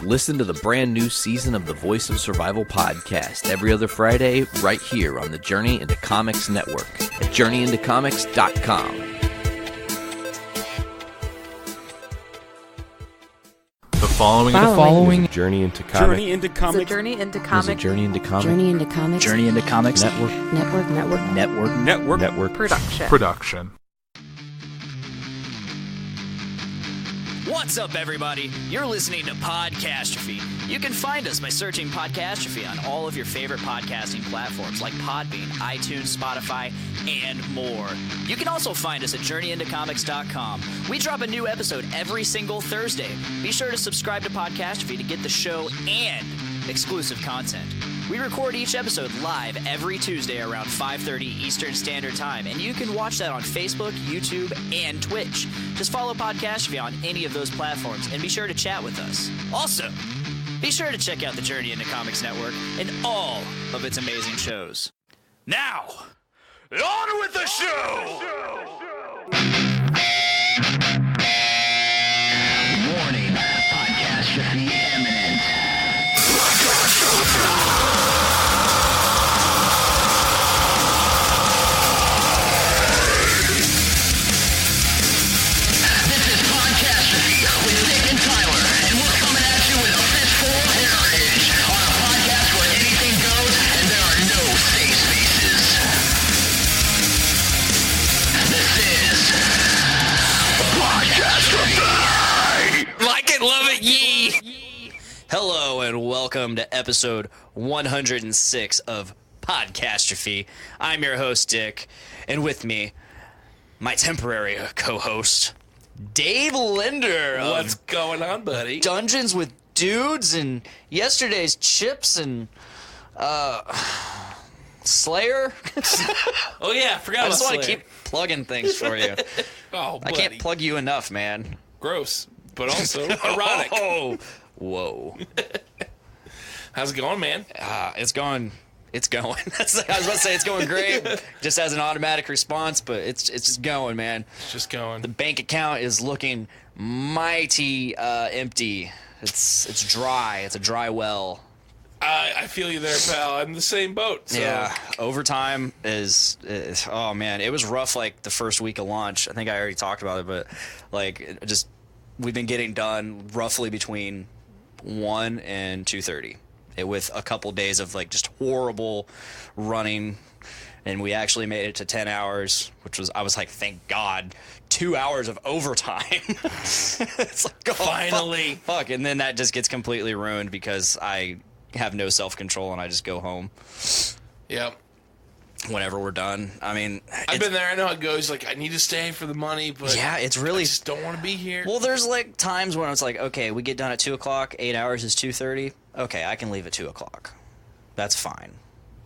Listen to the brand new season of the Voice of Survival podcast every other Friday right here on the Journey into Comics Network at journeyintocomics.com. The following Journey into Comics. Journey into Comics. Journey into Comics. Journey into Comics. Journey into Comics. Journey into Comics Network production. What's up, everybody? You're listening to Podcastrophe. You can find us by searching Podcastrophe on all of your favorite podcasting platforms like Podbean, iTunes, Spotify, and more. You can also find us at journeyintocomics.com. We drop a new episode every single Thursday. Be sure to subscribe to Podcastrophe to get the show and exclusive content. We record each episode live every Tuesday around 5:30 Eastern Standard Time, and you can watch that on Facebook, YouTube, and Twitch. Just follow Podcastrophe on any of those platforms, and be sure to chat with us. Also, be sure to check out the Journey into Comics Network and all of its amazing shows. Now, on with the show! Warning, Podcastrophe imminent. This is Podcastrophe with Nick and Tyler, and we're coming at you with a fistful of heritage on a podcast where anything goes and there are no safe spaces. This is Podcastrophe. Like it, love it, yee! Hello and welcome to episode 106 of Podcastrophe. I'm your host, Dick, and with me, my temporary co-host, Dave Linder of What's going on, buddy? Dungeons with Dudes and yesterday's Chips and Slayer. Oh yeah, I forgot I about just want to Slayer. keep plugging things for you. Oh, I can't plug you enough, man. Gross, but also erotic. Oh, whoa. How's it going, man? It's going. It's going. I was about to say it's going great, just as an automatic response, but it's just going, man. It's just going. The bank account is looking mighty empty. It's dry. It's a dry well. I feel you there, pal. I'm in the same boat. So. Yeah, overtime is oh man, it was rough. Like the first week of launch, I think I already talked about it, but like we've been getting done roughly between 1 and 2:30. With a couple days of like just horrible running, and we actually made it to 10 hours, which was, I was like, thank God, 2 hours of overtime. It's like, oh, Finally. fuck. And then that just gets completely ruined because I have no self-control and I just go home Yep. whenever we're done. I mean, I've been there. I know how it goes. Like, I need to stay for the money, but yeah, it's really I just don't want to be here. well. There's like times when it's like, okay, we get done at 2 o'clock. 8 hours is 2:30. Okay, I can leave at 2 o'clock. That's fine,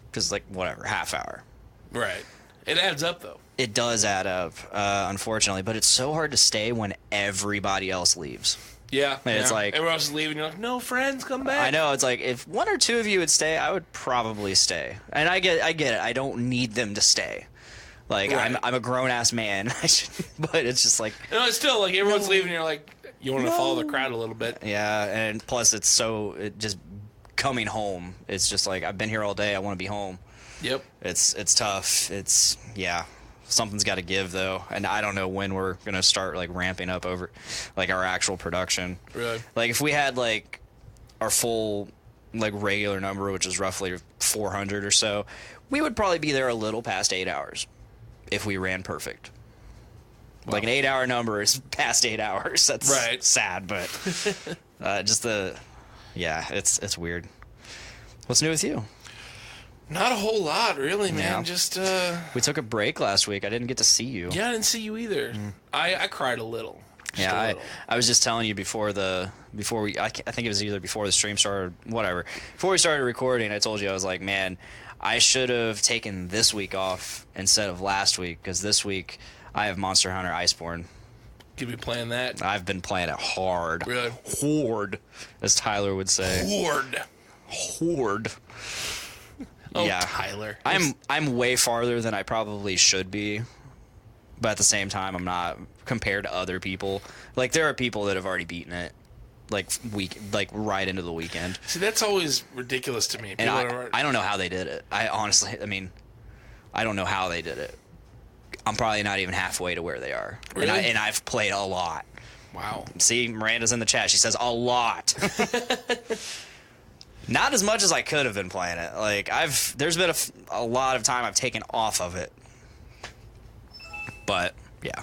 because like whatever, half hour. Right. It adds up though. It does add up, unfortunately, but it's so hard to stay when everybody else leaves. Yeah. And it's like everyone else is leaving. You're like, no, friends, come back. I know, it's like if one or two of you would stay, I would probably stay. And I get it. I don't need them to stay. Like Right. I'm a grown ass man. But it's just like, No, it's still like everyone's leaving. You're like, you want to follow the crowd a little bit. yeah. And plus, it just coming home. It's just like, I've been here all day. I want to be home. Yep. It's tough. Yeah. Something's got to give though, and I don't know when we're gonna start like ramping up over like our actual production. Really? Like if we had like our full like regular number, which is roughly 400 or so, we would probably be there a little past 8 hours if we ran perfect. Wow. Like an 8 hour number is past 8 hours. That's right. Sad, but it's weird. What's new with you? Not a whole lot, really, man. Yeah. Just We took a break last week. I didn't get to see you. yeah, I didn't see you either. I cried a little. Just a little. I was just telling you before I think it was either before the stream started, whatever. Before we started recording, I told you, I was like, man, I should have taken this week off instead of last week, because this week I have Monster Hunter Iceborne. Could be playing that. I've been playing it hard. Really? Horde, as Tyler would say. Horde. Oh, Yeah. Tyler. I'm way farther than I probably should be, but at the same time, I'm not compared to other people. Like, there are people that have already beaten it, right into the weekend. See, that's always ridiculous to me. And I don't know how they did it. I honestly, I don't know how they did it. I'm probably not even halfway to where they are. Really? And I've played a lot. Wow. See, Miranda's in the chat. She says a lot. Not as much as I could have been playing it. Like, there's been a lot of time I've taken off of it. But yeah.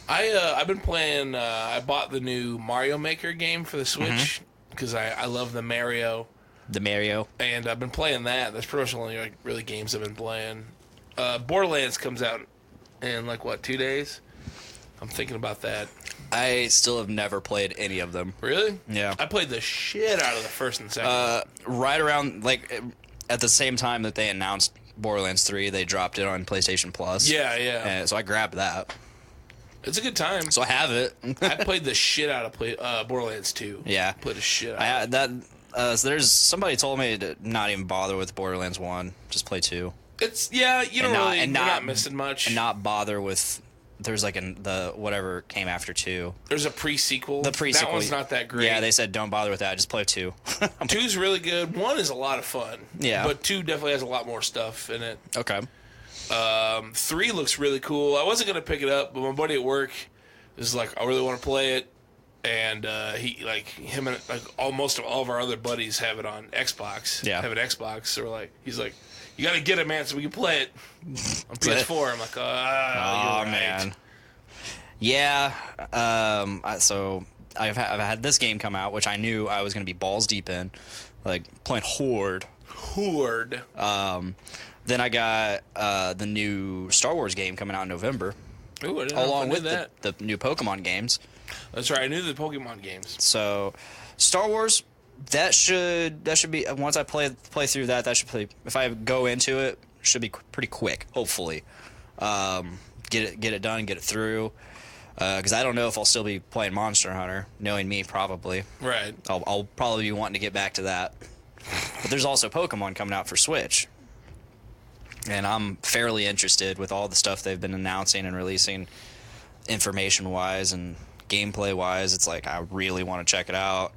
I've been playing. I bought the new Mario Maker game for the Switch because I love the Mario. The Mario. And I've been playing that. That's pretty much the only really games I've been playing. Borderlands comes out in 2 days. I'm thinking about that. I still have never played any of them. Really? Yeah. I played the shit out of the first and second. Right around at the same time that they announced Borderlands 3, they dropped it on PlayStation Plus. Yeah. And so I grabbed that. It's a good time. So I have it. I played the shit out of Borderlands 2. Yeah. Played the shit out of it. So there's somebody told me to not even bother with Borderlands 1, just play 2. You're not missing much. And not bother with, there's the whatever came after 2. There's a pre-sequel. The pre-sequel. That one's not that great. Yeah, they said don't bother with that, just play 2. 2's really good. 1 is a lot of fun. Yeah. But 2 definitely has a lot more stuff in it. Okay. 3 looks really cool. I wasn't going to pick it up, but my buddy at work is like, I really want to play it. And him and most of all of our other buddies have it on Xbox. Yeah. Have an Xbox. So he's like, you got to get it, man, so we can play it on PS4. I'm like, you're right. Man. Yeah. So I've had this game come out, which I knew I was going to be balls deep in, playing Horde. Then I got the new Star Wars game coming out in November. Ooh, I didn't along know with the new Pokemon games. That's right. I knew the Pokemon games. So, Star Wars, that should be, once I play through that should play, if I go into it, should be pretty quick, hopefully. Get it done, get it through. Because I don't know if I'll still be playing Monster Hunter, knowing me, probably. Right. I'll probably be wanting to get back to that. But there's also Pokemon coming out for Switch. And I'm fairly interested with all the stuff they've been announcing and releasing information-wise and gameplay-wise. It's like, I really want to check it out.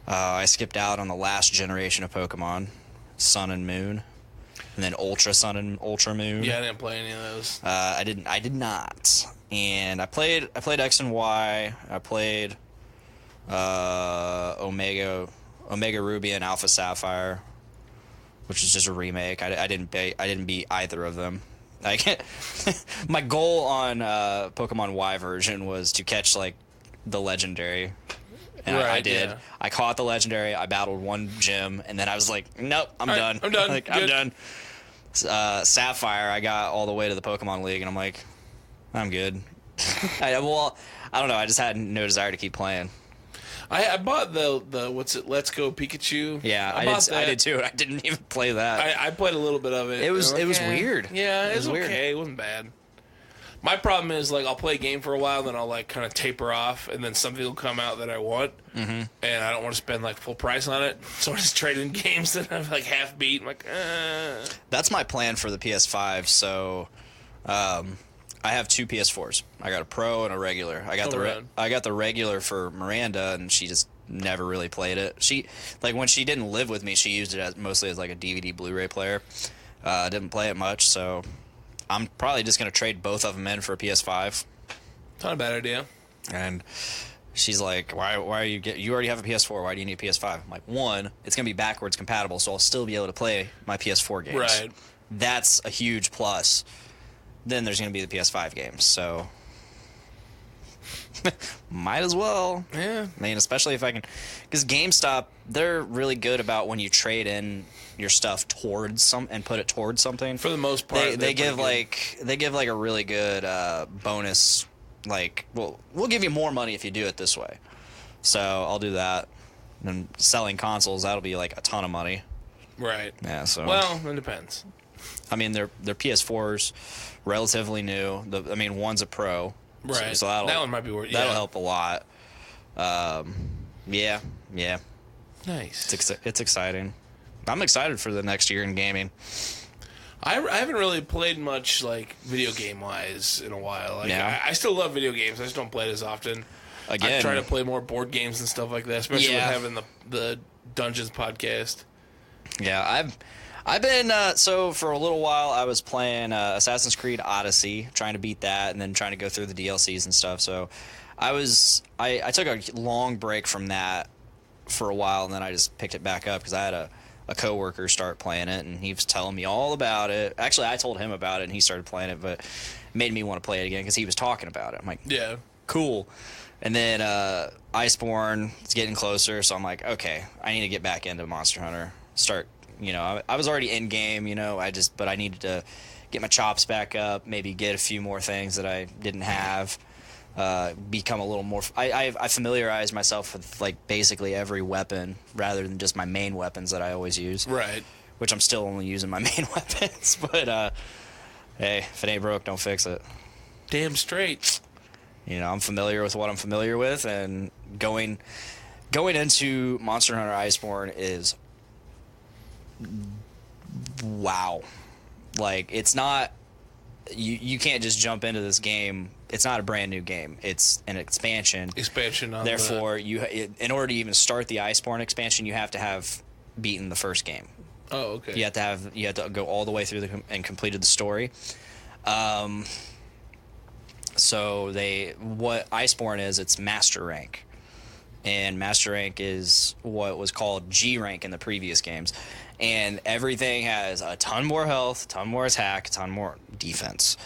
I skipped out on the last generation of Pokemon, Sun and Moon, and then Ultra Sun and Ultra Moon. Yeah, I didn't play any of those. I did not. And I played X and Y. I played Omega Ruby and Alpha Sapphire, which is just a remake. I didn't beat either of them. My goal on Pokemon Y version was to catch the legendary, and I did. Yeah. I caught the legendary. I battled one gym, and then I was like, "Nope, I'm done. I'm done. I'm done." Sapphire, I got all the way to the Pokemon League, and I'm like, I'm good. I don't know. I just had no desire to keep playing. I bought the what's it? Let's Go Pikachu. Yeah, I did too. I didn't even play that. I played a little bit of it. It was weird. Yeah, it was okay. It wasn't bad. My problem is I'll play a game for a while, then I'll kind of taper off, and then something will come out that I want, and I don't want to spend full price on it. So I just trade in games that I'm half beat. I'm like, That's my plan for the PS5. So, I have 2 PS4s. I got a Pro and a regular. I got the regular for Miranda, and she just never really played it. She when she didn't live with me, she used it mostly as a DVD Blu-ray player. Didn't play it much, so I'm probably just gonna trade both of them in for a PS5. It's not a bad idea. And she's like, "Why are you you already have a PS4? Why do you need a PS5?" I'm like, 1, it's gonna be backwards compatible, so I'll still be able to play my PS4 games. Right. That's a huge plus. Then there's going to be the PS5 games, so might as well. Yeah. Especially if I can, because GameStop, they're really good about when you trade in your stuff towards and put it towards something. For the most part, they give a really good bonus. We'll give you more money if you do it this way. So I'll do that. And selling consoles, that'll be a ton of money. Right. Yeah. So it depends. They're PS4s, relatively new. One's a Pro, right? So that one might be worth. That'll help a lot. Yeah. Nice. It's exciting. I'm excited for the next year in gaming. I haven't really played much video game wise in a while. Yeah. I still love video games. I just don't play it as often. again, I try to play more board games and stuff like that, especially with having the Dungeons podcast. Yeah, I've been so for a little while I was playing Assassin's Creed Odyssey, trying to beat that, and then trying to go through the DLCs and stuff. So I took a long break from that for a while, and then I just picked it back up because I had a coworker start playing it, and he was telling me all about it. Actually, I told him about it, and he started playing it, but it made me want to play it again because he was talking about it. I'm like, yeah, cool. And then Iceborne is getting closer, so I'm like, okay, I need to get back into Monster Hunter. Start, I was already in game, but I needed to get my chops back up, maybe get a few more things that I didn't have. Become a little more. I familiarized myself with like basically every weapon rather than just my main weapons that I always use. Right. Which I'm still only using my main weapons. But hey, if it ain't broke, don't fix it. Damn straight. I'm familiar with what I'm familiar with, and going into Monster Hunter Iceborne is wow. Like, it's not. You can't just jump into this game. It's not a brand new game. It's an expansion. On Therefore, in order to even start the Iceborne expansion, you have to have beaten the first game. Oh, okay. You have to go all the way through and completed the story. So what Iceborne is, it's master rank, and master rank is what was called G rank in the previous games. And everything has a ton more health, a ton more attack, a ton more defense.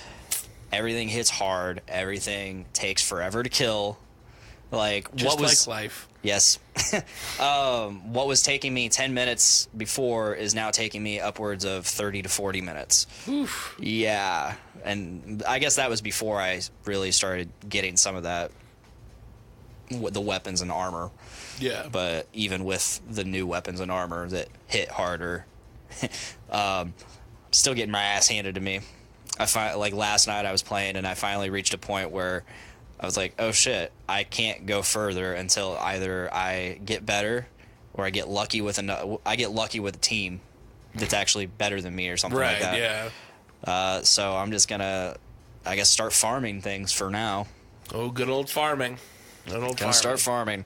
Everything hits hard. Everything takes forever to kill. Like, just like life. Yes. What was taking me 10 minutes before is now taking me upwards of 30 to 40 minutes. Oof. Yeah. And I guess that was before I really started getting some of that, the weapons and armor. Yeah. But even with the new weapons and armor that hit harder, still getting my ass handed to me. Like last night I was playing and I finally reached a point where I was like, oh shit, I can't go further until either I get better or I get lucky with a team that's actually better than me or something like that. Right, yeah. So I'm just gonna, I guess, start farming things for now. Oh, good old farming. Gonna start farming.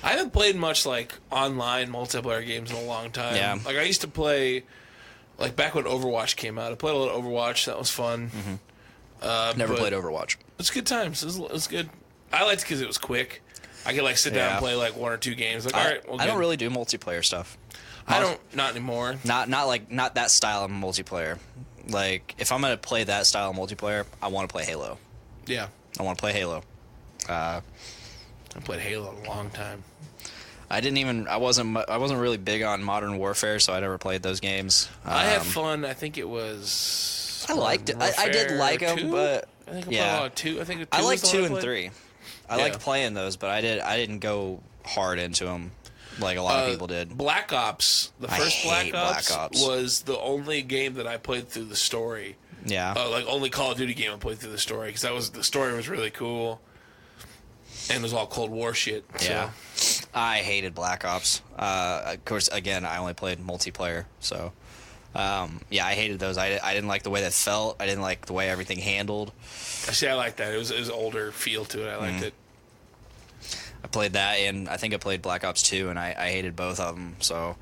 I haven't played much like online multiplayer games in a long time. Yeah. Like I used to play, like back when Overwatch came out. I played a little Overwatch. That was fun. Mm-hmm. Never played Overwatch. It's good times. It was good. I liked it because it was quick. I could like sit down and play like one or two games. Like, all right, well, I don't really do multiplayer stuff. Not anymore. Not that style of multiplayer. Like, if I'm gonna play that style of multiplayer, I want to play Halo. Yeah. I want to play Halo. I played Halo in a long time. I wasn't really big on Modern Warfare, so I never played those games. I had fun. I think it was. I liked it. I did like them, but I think I played a lot of 2. I think 2 I like was the one 2 and 3. I liked playing those, but I didn't go hard into them like a lot of people did. Black Ops, the first Black Black Ops Ops was the only game that I played through the story. Yeah. Like only Call of Duty game I played through the story because the story was really cool. And it was all Cold War shit. So. Yeah. I hated Black Ops. Of course, again, I only played multiplayer. So, I hated those. I didn't like the way that felt. I didn't like the way everything handled. See, I liked that. It was an older feel to it. I liked it. I played that, and I think I played Black Ops 2, and I hated both of them. So,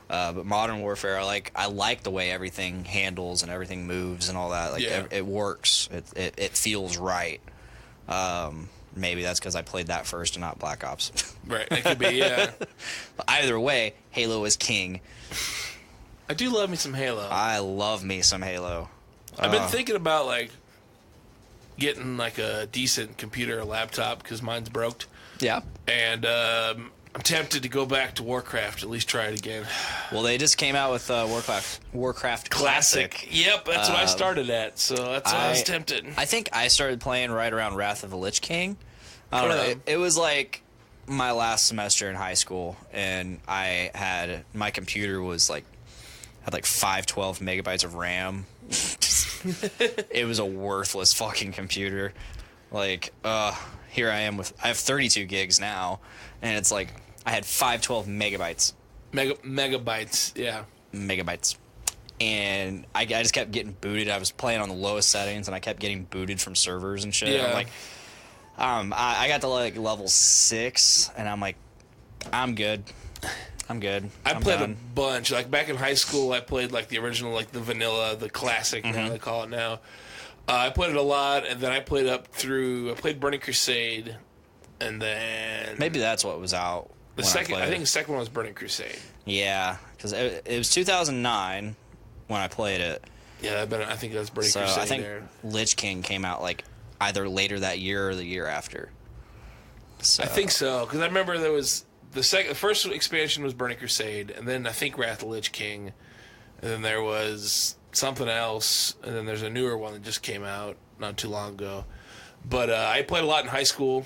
but Modern Warfare, I like the way everything handles and everything moves and all that. Like, it works. It feels right. Maybe that's because I played that first and not Black Ops. Right, it could be, yeah. Either way, Halo is king. I do love me some Halo. I love me some Halo. I've been thinking about, getting, a decent computer or laptop because mine's broke. Yeah. And I'm tempted to go back to Warcraft, at least try it again. Well, they just came out with Warcraft Classic. Yep, that's what I started at, so that's why I was tempted. I think I started playing right around Wrath of the Lich King. I don't know. It was like my last semester in high school, and my computer was had 512 megabytes of RAM. It was a worthless fucking computer. Here I am I have 32 gigs now, and it's I had 512 megabytes. Megabytes, yeah. Megabytes. And I just kept getting booted. I was playing on the lowest settings, and I kept getting booted from servers and shit. Yeah. I'm I got to like level 6, and I'm like, I'm good. I played a bunch. Like back in high school, I played like the original, like the vanilla, the classic, now they call it now. I played it a lot, and then I played Burning Crusade, and then maybe that's what was out. I think the second one was Burning Crusade. Yeah, because it was 2009 when I played it. Yeah, I think that was Burning Crusade. So I think Lich King came out like either later that year or the year after. So. I think so, because I remember there was the first expansion was Burning Crusade, and then I think Wrath of the Lich King, and then there was something else, and then there's a newer one that just came out not too long ago. But I played a lot in high school,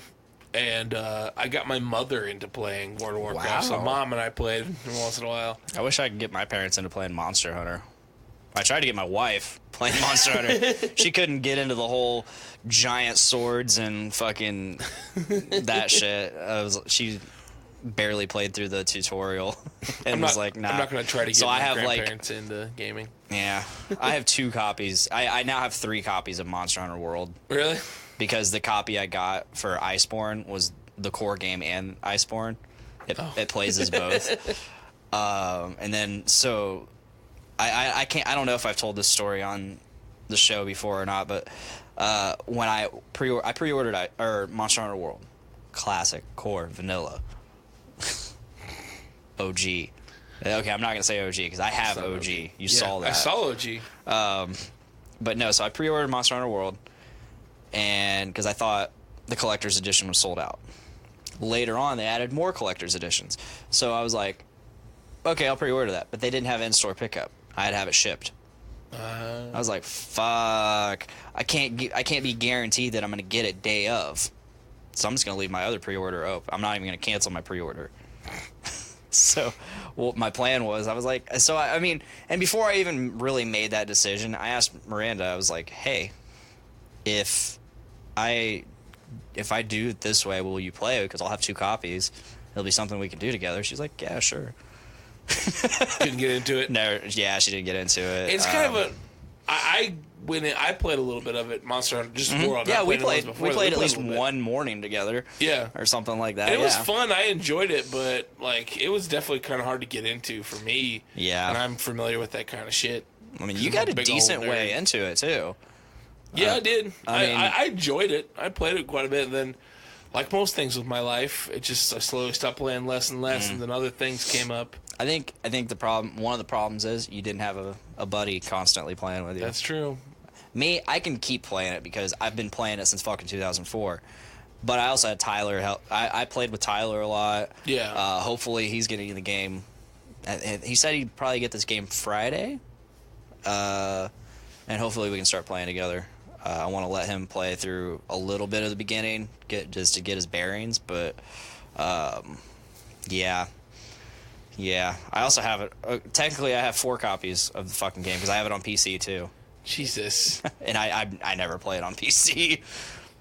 and I got my mother into playing World of Warcraft. Wow. So Mom and I played once in a while. I wish I could get my parents into playing Monster Hunter. I tried to get my wife playing Monster Hunter. She couldn't get into the whole giant swords and fucking that shit. She barely played through the tutorial and was like, nah. I'm not going to try to get so my I have grandparents into gaming. Yeah. I have 2 copies. I now have 3 copies of Monster Hunter World. Really? Because the copy I got for Iceborne was the core game and Iceborne. It plays as both. And then, so... I don't know if I've told this story on the show before or not, but when I pre-ordered Monster Hunter World, classic, core, vanilla, OG. Okay, I'm not gonna say OG because I have OG. You saw that. I saw OG. But no, so I pre-ordered Monster Hunter World, and because I thought the collector's edition was sold out. Later on, they added more collector's editions, so I was like, okay, I'll pre-order that, but they didn't have in-store pickup. I had to have it shipped. I was like, fuck. I can't be guaranteed that I'm going to get it day of. So I'm just going to leave my other pre-order open. I'm not even going to cancel my pre-order. So, my plan was, I was like, and before I even really made that decision, I asked Miranda, I was like, hey, if I do it this way, will you play it? Because I'll have 2 copies. It'll be something we can do together. She's like, yeah, sure. Couldn't get into it. No, yeah, she didn't get into it. It's kind of I played a little bit of it, Monster Hunter, just World. Yeah, we played at least one morning together. Yeah, or something like that. And it was fun. I enjoyed it, but like it was definitely kind of hard to get into for me. Yeah, and I'm familiar with that kind of shit. I mean, you got a decent way into it too. Yeah, I did. I enjoyed it. I played it quite a bit, and then, like most things with my life, I slowly stopped playing less and less, and then other things came up. I think one of the problems is you didn't have a buddy constantly playing with you. That's true. Me, I can keep playing it because I've been playing it since fucking 2004. But I also had Tyler help. I played with Tyler a lot. Yeah. Hopefully he's getting the game. He said he'd probably get this game Friday. And hopefully we can start playing together. I want to let him play through a little bit of the beginning, just to get his bearings. But yeah. Yeah, I also have it. Technically, I have 4 copies of the fucking game because I have it on PC too. Jesus. And I never play it on PC.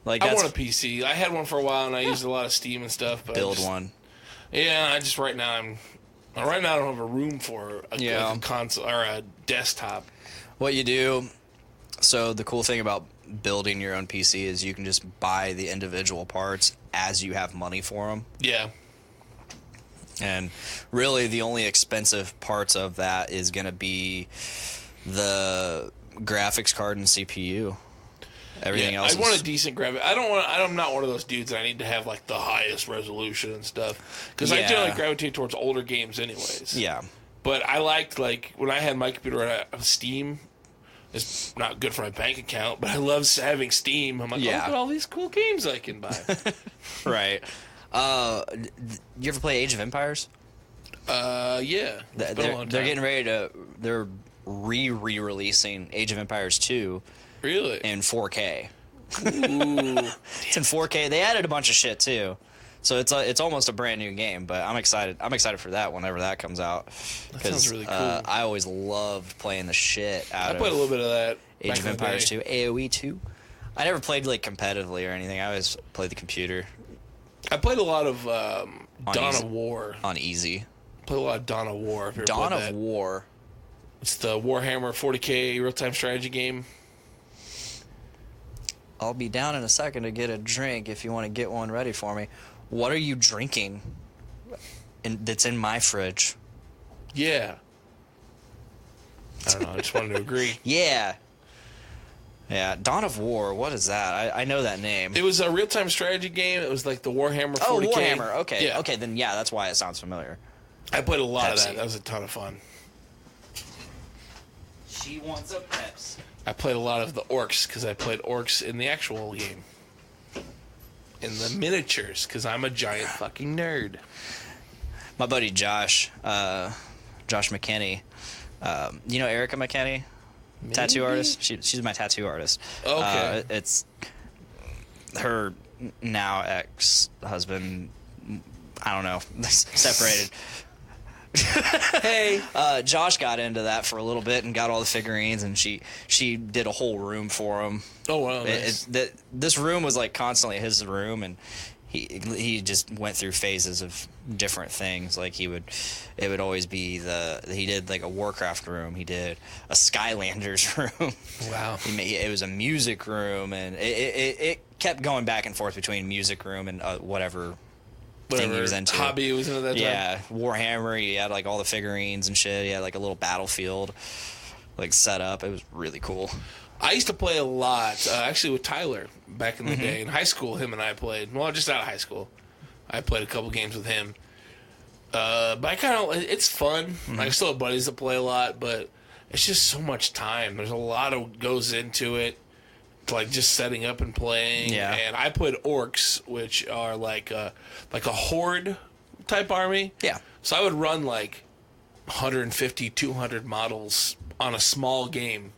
Like I want a PC. I had one for a while, and I used a lot of Steam and stuff. But build one. Yeah, right now I don't have a room for a console or a desktop. What you do? So the cool thing about building your own PC is you can just buy the individual parts as you have money for them. Yeah. And really, the only expensive parts of that is going to be the graphics card and CPU. Everything else. I want a decent graphic. I'm not one of those dudes that I need to have like the highest resolution and stuff because I generally gravitate towards older games, anyways. Yeah. But I liked when I had my computer on Steam. It's not good for my bank account, but I love having Steam. I'm like, look at all these cool games I can buy. Right. You ever play Age of Empires? Yeah. They're getting ready to. They're re-releasing Age of Empires 2. Really? In 4K. Ooh. It's in 4K. They added a bunch of shit too, so it's almost a brand new game. But I'm excited. I'm excited for that whenever that comes out. That sounds really cool. I always loved playing the shit out of. I played a little bit of that. Age of Empires 2, AOE 2. I never played competitively or anything. I always played the computer. I played a lot of Dawn of War. On easy. Played a lot of Dawn of War. Dawn of War. It's the Warhammer 40K real-time strategy game. I'll be down in a second to get a drink if you want to get one ready for me. What are you drinking that's in my fridge? Yeah. I don't know. I just wanted to agree. Yeah. Yeah, Dawn of War, what is that? I know that name. It was a real-time strategy game. It was like the Warhammer 40K. Oh, Warhammer, okay. Yeah. Okay, then yeah, that's why it sounds familiar. I played a lot of Pepsi. that. That was a ton of fun. She wants a Pepsi. I played a lot of the orcs because I played orcs in the actual game. In the miniatures because I'm a giant fucking nerd. My buddy Josh McKinney, you know Erica McKinney? Tattoo artist. She's my tattoo artist. Okay. It's her now ex-husband. I don't know. Separated. Hey. Josh got into that for a little bit and got all the figurines, and she did a whole room for him. Oh wow. Nice. This room was like constantly his room, and he just went through phases of different things. Like it would always be he did like a Warcraft room, he did a Skylanders room. Wow. It was a music room, and it kept going back and forth between music room and whatever thing he was into. Hobby he was into that time. Yeah, Warhammer. He had like all the figurines and shit. He had like a little battlefield like set up. It was really cool. I used to play a lot, actually with Tyler back in the day. In high school, him and I played. Well, just out of high school. I played a couple games with him. But I kind of, it's fun. I still have buddies that play a lot, but it's just so much time. There's a lot of goes into it, like just setting up and playing. Yeah. And I played orcs, which are like a horde type army. Yeah. So I would run like 150, 200 models on a small game.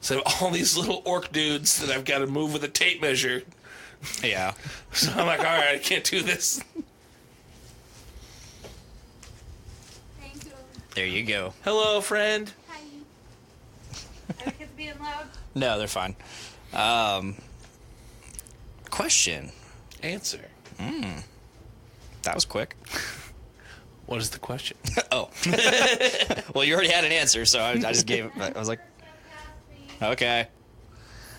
So all these little orc dudes that I've got to move with a tape measure. Yeah. So I'm like, all right, I can't do this. Thank you. There you go. Hello, friend. Hi. Are the kids being loud? No, they're fine. Question. Answer. That was quick. What is the question? Oh. Well, you already had an answer, so I just gave it. I was like, okay.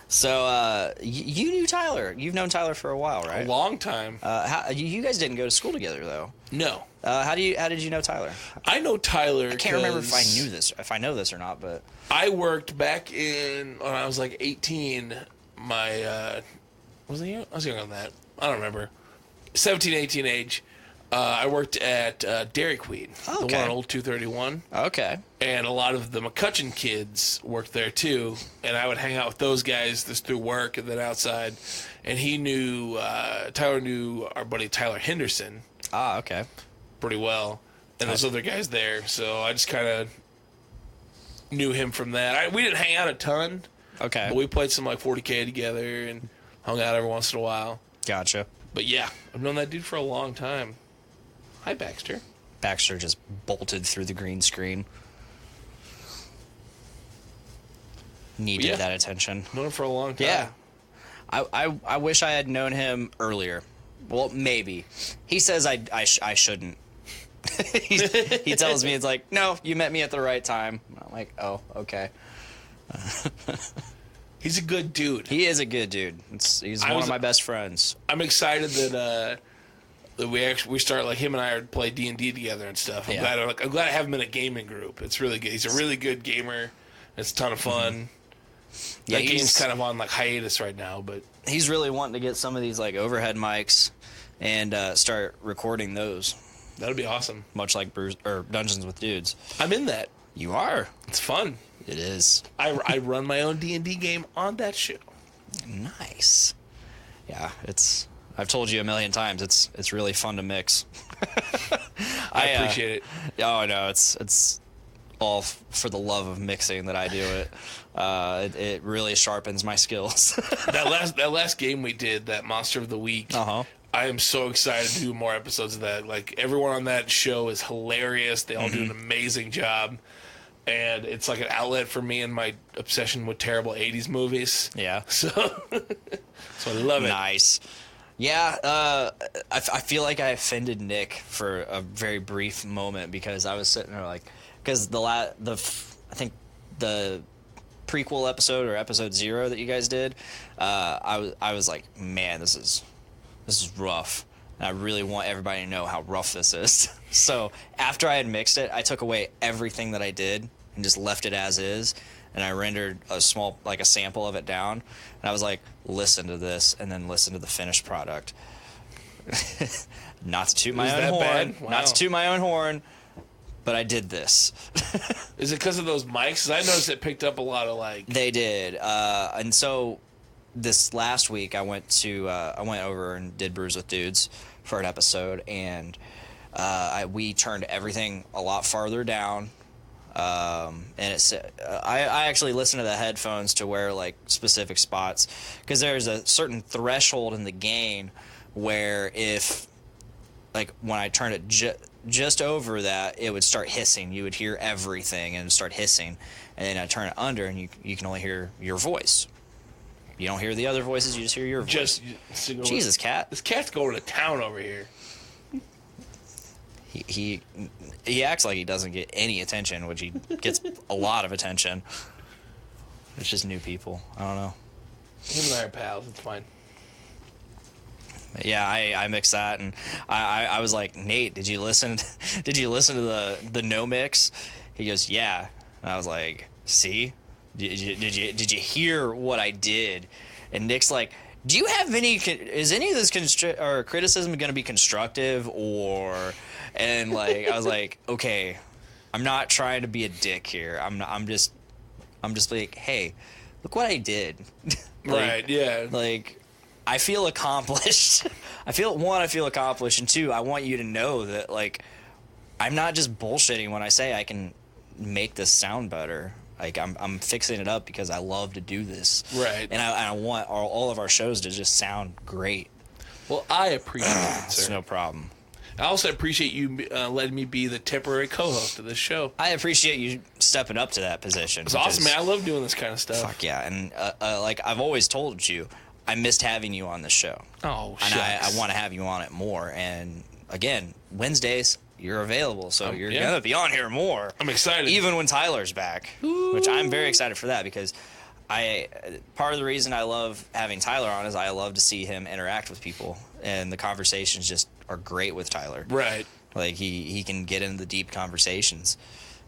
So, you knew Tyler. You've known Tyler for a while, right? A long time. You guys didn't go to school together, though. No. How did you know Tyler? I know Tyler. I can't remember if I know this or not, but I worked back when I was like 18. I was younger than that. I don't remember. 17, 18 age. I worked at Dairy Queen, the one on Old 231. Okay. And a lot of the McCutcheon kids worked there too. And I would hang out with those guys just through work and then outside. And Tyler knew our buddy Tyler Henderson. Ah, okay. Pretty well. And those other guys there. So I just kind of knew him from that. We didn't hang out a ton. Okay. But we played some like 40K together and hung out every once in a while. Gotcha. But yeah, I've known that dude for a long time. Hi, Baxter. Baxter just bolted through the green screen. Needed that attention. Known him for a long time. Yeah. I wish I had known him earlier. Well, maybe. He says I shouldn't. He tells me, it's like, no, you met me at the right time. I'm like, oh, okay. He's a good dude. He is a good dude. He's one of my best friends. I'm excited that we start, like, him and I play D&D together and stuff. I'm glad I have him in a gaming group. It's really good. He's a really good gamer. It's a ton of fun. Yeah, that game's kind of on like hiatus right now, but he's really wanting to get some of these like overhead mics and start recording those. That'd be awesome. Much like Dungeons with Dudes. I'm in that. You are. It's fun. It is. I run my own D&D game on that show. Nice. Yeah, I've told you a million times. It's really fun to mix. I appreciate it. Oh no, it's all for the love of mixing that I do it. It really sharpens my skills. that last game we did, that Monster of the Week. I am so excited to do more episodes of that. Like, everyone on that show is hilarious. They all do an amazing job. And it's like an outlet for me and my obsession with terrible 80s movies. Yeah. So I love it. Nice. Yeah, I feel like I offended Nick for a very brief moment because I was sitting there like, because I think the prequel episode or episode 0 that you guys did, I was like, man, this is rough. And I really want everybody to know how rough this is. So after I had mixed it, I took away everything that I did and just left it as is. And I rendered a small, like a sample of it down. And I was like, listen to this, and then listen to the finished product. Not to toot my own horn. Wow. Not to toot my own horn. But I did this. Is it because of those mics? 'Cause I noticed it picked up a lot of like. They did, and so this last week I went over and did Brews with Dudes for an episode, and we turned everything a lot farther down. And I actually listened to the headphones to where like specific spots, because there's a certain threshold in the gain where if like when I turned it just over that, it would start hissing. You would hear everything and it would start hissing. And then I turn it under, and you can only hear your voice. You don't hear the other voices, you just hear your voice. Jesus, cat. This cat's going to town over here. He acts like he doesn't get any attention, which he gets a lot of attention. It's just new people. I don't know. Him and I are pals. It's fine. Yeah, I mixed that, and I was like, Nate, did you listen to the no mix? He goes, yeah. And I was like, see, did you hear what I did? And Nick's like, do you have is any of this criticism going to be constructive or? And like I was like, okay, I'm not trying to be a dick here. I'm just like, hey, look what I did. Like, right? Yeah. Like, I feel accomplished. I feel accomplished, and 2, I want you to know that like I'm not just bullshitting when I say I can make this sound better. Like I'm fixing it up because I love to do this. Right. And I want all of our shows to just sound great. Well, I appreciate it, It's sir. no problem. I also appreciate you letting me be the temporary co-host of this show. I appreciate you stepping up to that position. It's awesome, man. I love doing this kind of stuff. Fuck yeah. And like I've always told you, I missed having you on the show. Oh, and shucks. I want to have you on it more. And again, Wednesdays, you're available, so you're going to be on here more. I'm excited. Even when Tyler's back, which I'm very excited for that, because part of the reason I love having Tyler on is I love to see him interact with people, and the conversations just are great with Tyler. Right. Like he can get into the deep conversations,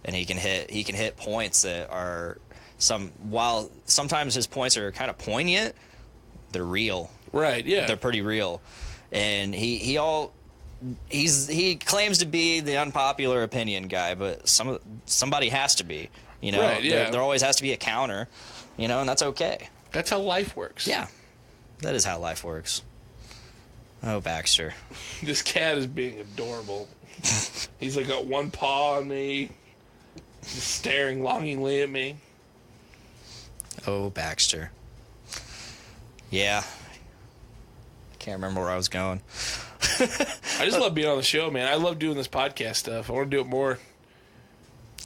and he can hit points that are while sometimes his points are kind of poignant, they're real. Right. Yeah. They're pretty real, and he claims to be the unpopular opinion guy, but somebody has to be. You know, right, yeah. there always has to be a counter. You know, and that's okay. That's how life works. Yeah, that is how life works. Oh, Baxter. This cat is being adorable. He's like got one paw on me, just staring longingly at me. Oh, Baxter. Yeah. I can't remember where I was going. I just love being on the show, man. I love doing this podcast stuff. I want to do it more.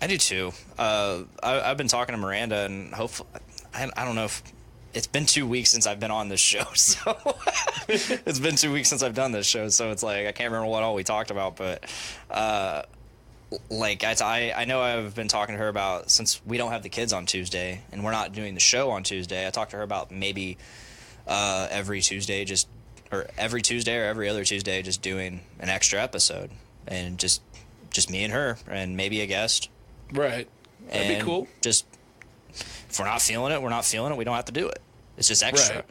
I do too. I've been talking to Miranda, and hopefully, I don't know if it's been 2 weeks since I've been on this show. So it's been 2 weeks since I've done this show. So it's like I can't remember what all we talked about, but like I know I've been talking to her about, since we don't have the kids on Tuesday and we're not doing the show on Tuesday. I talked to her about maybe every Tuesday or every other Tuesday, just doing an extra episode, and just me and her, and maybe a guest. Right. That'd be cool. Just if we're not feeling it, we're not feeling it. We don't have to do it. It's just extra.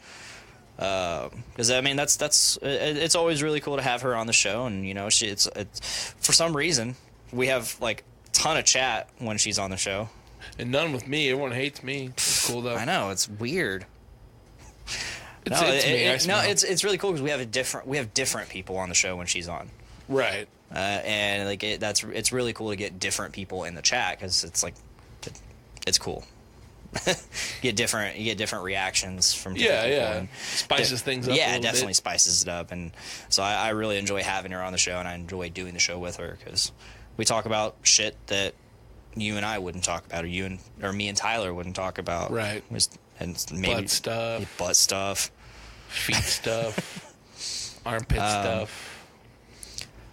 Because I mean, it's always really cool to have her on the show, and you know, it's for some reason we have like a ton of chat when she's on the show, and none with me. Everyone hates me. It's cool though. I know, it's weird. It's really cool because we have different people on the show when she's on. Right. And like it's really cool to get different people in the chat, because it's like it's cool. you get different reactions from different people, and spices things up. Yeah, it definitely spices it up, and so I really enjoy having her on the show, and I enjoy doing the show with her, because we talk about shit that you and I wouldn't talk about, or me and Tyler wouldn't talk about. Right. And maybe butt stuff, feet stuff, armpit stuff.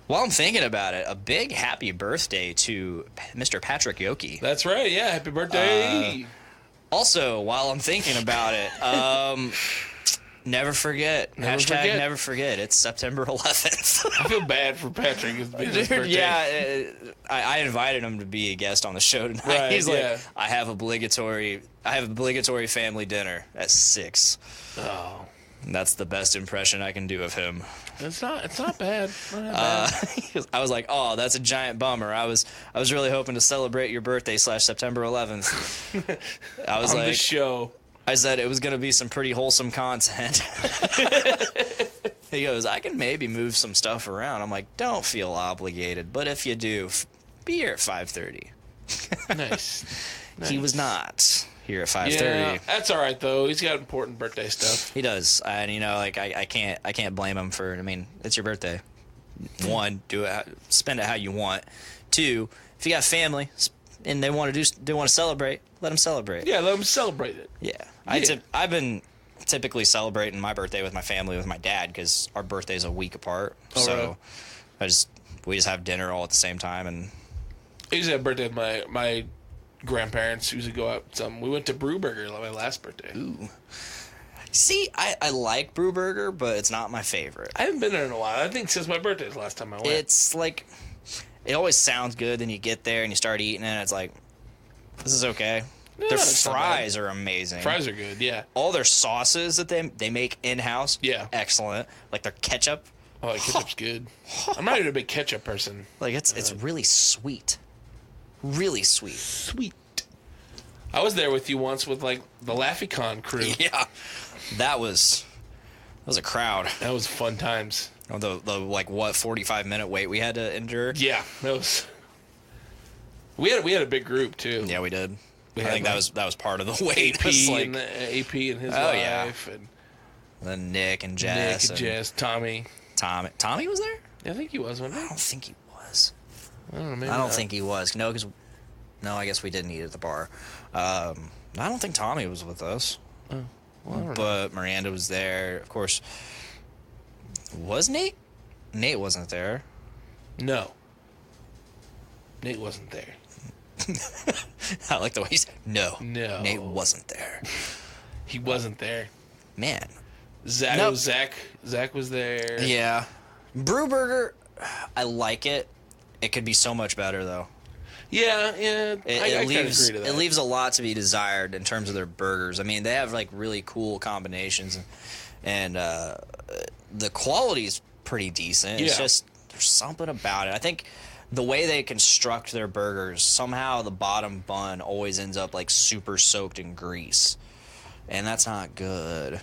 While I'm thinking about it, a big happy birthday to Mr. Patrick Yoki. That's right. Yeah, happy birthday. Also, while I'm thinking about it, never forget. Hashtag never forget. It's September 11th. I feel bad for Patrick. It's been his birthday. Yeah, I invited him to be a guest on the show tonight. Right, He's yeah. like, I have obligatory family dinner at 6. Oh. And that's the best impression I can do of him. It's not bad. Not that bad. I was like, oh, that's a giant bummer. I was really hoping to celebrate your birthday / September 11th. I was On like, the show. I said it was going to be some pretty wholesome content. He goes, I can maybe move some stuff around. I'm like, don't feel obligated, but if you do, be here at 5:30. Nice. He was not here at 5:30. Yeah, that's all right though. He's got important birthday stuff. He does, and like I can't blame him for. I mean, it's your birthday. 1, spend it how you want. 2, if you got family and they want to celebrate, let them celebrate. Yeah, let them celebrate it. Yeah. Yeah. I've been typically celebrating my birthday with my family, with my dad, because our birthday's a week apart. Oh, so really? we just have dinner all at the same time. And I usually have a birthday with my grandparents. Usually go out. We went to Brewburger my last birthday. ooh. See, I like Brewburger, but it's not my favorite. I haven't been there in a while. I think since my birthday is the last time I went. It's like, it always sounds good, then you get there and you start eating it, and it's like, this is okay. No, Their it's not fries are amazing. Fries are good, yeah. All their sauces that they make in-house, Yeah. excellent. Like their ketchup, Oh, ketchup's good. I'm not even a big ketchup person. like it's really sweet. Really sweet. Sweet. I was there with you once with like the LaffyCon crew. Yeah. That was a crowd. That was fun times. Oh, the like what 45-minute wait we had to endure. Yeah, that was. We had a big group too. Yeah, we did. I had, think like, that was part of the wait. AP It was like, and AP and his Oh, yeah. wife and then Nick and Jess. Nick and Jess, Tommy. Tommy was there? I think he was, wasn't I he? don't think he was. I don't know. Maybe I don't not. think he was. No, I guess we didn't eat at the bar. I don't think Tommy was with us. Well, I don't know. But Miranda was there. Of course. Was Nate? Nate wasn't there. No. Nate wasn't there. I like the way he said, no. No. Nate wasn't there. He wasn't there. Man. Zach, Nope. Zach was there. Yeah. Brewburger, I like it. It could be so much better, though. Yeah. It I kind of leaves agree to that. it leaves a lot to be desired in terms of their burgers. I mean, they have like really cool combinations, and the quality's pretty decent. It's Yeah. just there's something about it. I think the way they construct their burgers, somehow the bottom bun always ends up like super soaked in grease, and that's not good.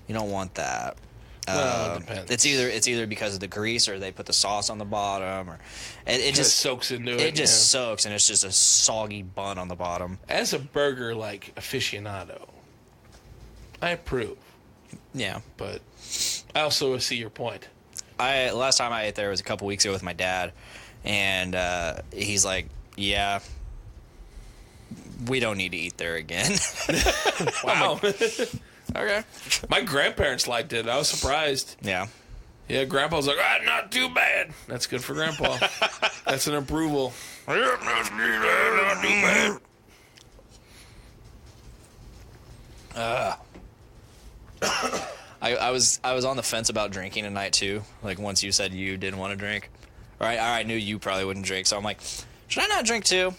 You don't want that. Well, it depends. It's either because of the grease or they put the sauce on the bottom, or it just just soaks into it. it just yeah. soaks, and it's just a soggy bun on the bottom. As a burger like aficionado, I approve, Yeah. but I also see your point. Last time I ate there was a couple weeks ago with my dad, and he's like, "Yeah, we don't need to eat there again." Wow. Okay. My grandparents liked it. I was surprised. Yeah. Yeah, Grandpa's like, not too bad. That's good for Grandpa. That's an approval. Not too bad. I was on the fence about drinking tonight too. Like once you said you didn't want to drink, or I knew you probably wouldn't drink, so I'm like, should I not drink too?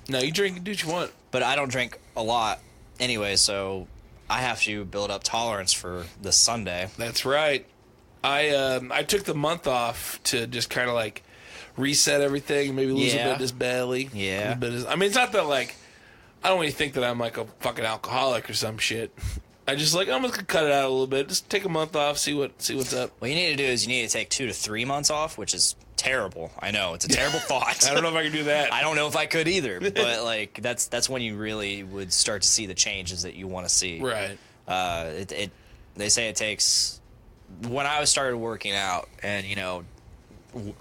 No, you drink and do what you want. But I don't drink a lot anyway, so I have to build up tolerance for this Sunday. That's right. I took the month off to just kind of like reset everything, maybe lose a bit of this belly. Yeah. A bit of, I mean, it's not that like, I don't really think that I'm like a fucking alcoholic or some shit. I just like, I'm just gonna cut it out a little bit. Just take a month off, see what's up. What you need to do is you need to take 2 to 3 months off, which is terrible. I know it's a terrible thought. I don't know if I can do that. I don't know if I could either, but like that's when you really would start to see the changes that you want to see. Right. They say it takes. When I started working out and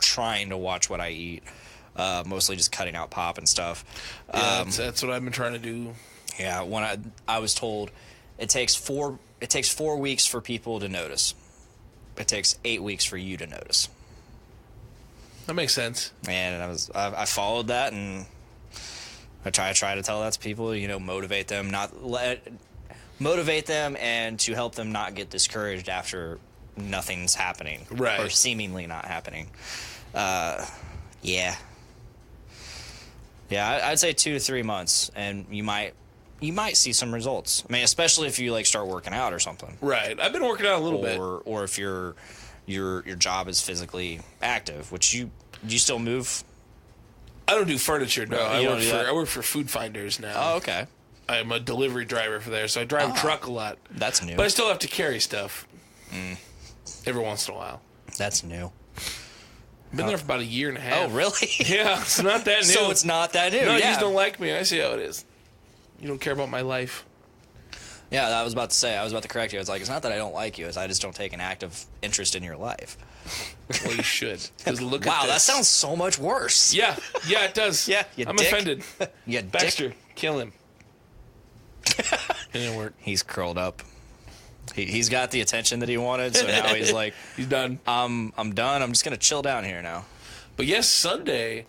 trying to watch what I eat, mostly just cutting out pop and stuff. Yeah, that's what I've been trying to do. Yeah, when I was told it takes 4 weeks for people to notice. It takes 8 weeks for you to notice. That makes sense. And I followed that, and I try to tell that to people, you know, motivate them and to help them not get discouraged after nothing's happening. Right. Or seemingly not happening. Yeah. Yeah, I'd say 2 to 3 months, and you might see some results. I mean, especially if you like start working out or something. Right. I've been working out a little bit. Or if your job is physically active, which you still move. I don't do furniture. No, You don't do that? I work for Food Finders now. Oh, okay. I'm a delivery driver for there, so I drive a truck a lot. That's new. But I still have to carry stuff every once in a while. That's new. Been there for about a year and a half. Oh, really? Yeah, it's not that new. So it's not that new. No, you yeah. just don't like me. I see how it is. You don't care about my life. Yeah, I was about to say. I was about to correct you. I was like, it's not that I don't like you. It's I just don't take an active interest in your life. Well, you should. 'Cause look Wow, at that this. sounds so much worse. Yeah, it does. Yeah, you I'm dick. offended. You Baxter, dick. kill him. It didn't work. He's curled up. He's got the attention that he wanted, so now he's like, He's done. I'm done. I'm just gonna chill down here now. But yes, Sunday,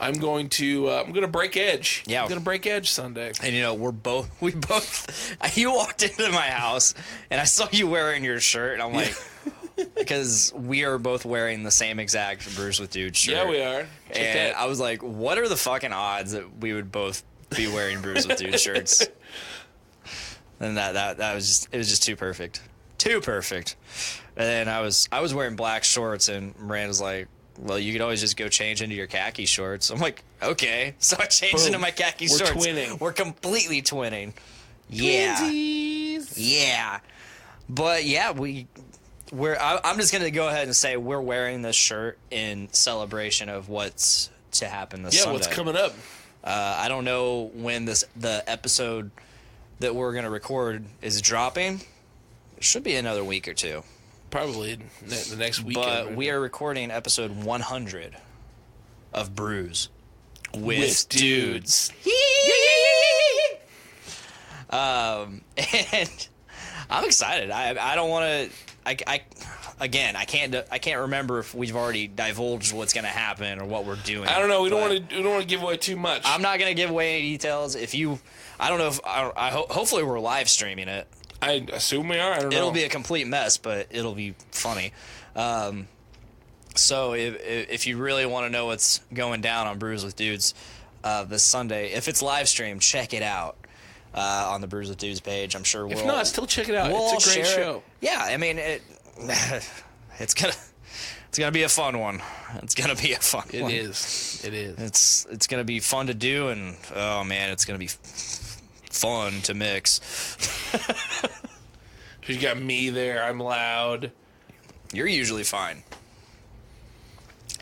I'm going to break edge. Yeah. I'm going to break edge Sunday. And you know, we both. You walked into my house, and I saw you wearing your shirt, and I'm like, because we are both wearing the same exact Brews with Dude shirt. Yeah, we are. Check And that. I was like, what are the fucking odds that we would both be wearing Brews with Dude shirts? And that was just too perfect. Too perfect. And then I was wearing black shorts, and Miranda's like, well, you could always just go change into your khaki shorts. I'm like, okay. So I changed Boom. into my khaki We're shorts. twinning. We're completely twinning. Yeah. Twinsies. Yeah. But yeah, I'm just going to go ahead and say we're wearing this shirt in celebration of what's to happen this Sunday. What's coming up? I don't know when the episode that we're going to record is dropping. It should be another week or two. Probably the next weekend. But we are recording episode 100 of Brews with Dudes. And I'm excited. I don't want to. I can't remember if we've already divulged what's going to happen or what we're doing. I don't know. We don't want to give away too much. I'm not going to give away any details. I don't know if hopefully we're live streaming it. I assume we are. I don't know. It'll be a complete mess, but it'll be funny. So if you really want to know what's going down on Brews with Dudes this Sunday, if it's live streamed, check it out on the Brews with Dudes page. I'm sure If not, still check it out. we'll It's a great share it. show. Yeah, I mean it's gonna be a fun one. It's gonna be a fun one. It is. It is. It's gonna be fun to do, and oh man, it's gonna be fun to mix. You got me there. I'm loud. You're usually fine.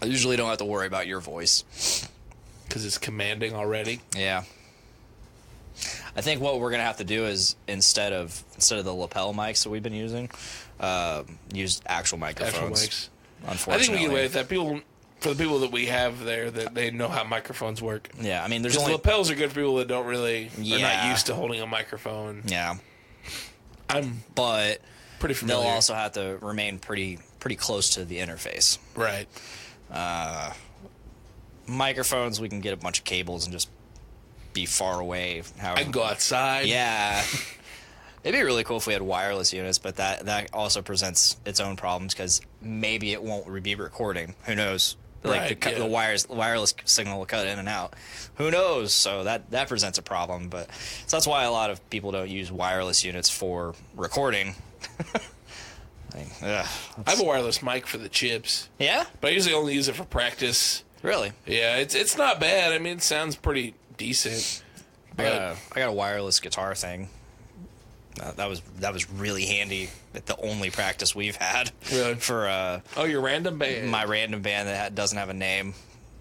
I usually don't have to worry about your voice. Because it's commanding already. Yeah. I think what we're gonna have to do is instead of the lapel mics that we've been using, use actual microphones. Actual mics. Unfortunately, I think we can get away with that. For the people that we have there, that they know how microphones work. Yeah, I mean, there's Because only lapels are good for people that don't really are Yeah. not used to holding a microphone. yeah, I'm but pretty familiar. they'll also have to remain pretty close to the interface. right. Microphones, we can get a bunch of cables and just be far away. I can go outside. Yeah. It'd be really cool if we had wireless units, but that also presents its own problems because maybe it won't be recording. Who knows? Like Right, the wireless signal will cut in and out. Who knows? So that presents a problem. But so that's why a lot of people don't use wireless units for recording. I have a wireless mic for the chips, Yeah? but I usually only use it for practice. Really? Yeah, it's not bad. I mean, it sounds pretty decent. I got a wireless guitar thing. That was really handy at the only practice we've had. Really? For Oh, your random band. my random band that doesn't have a name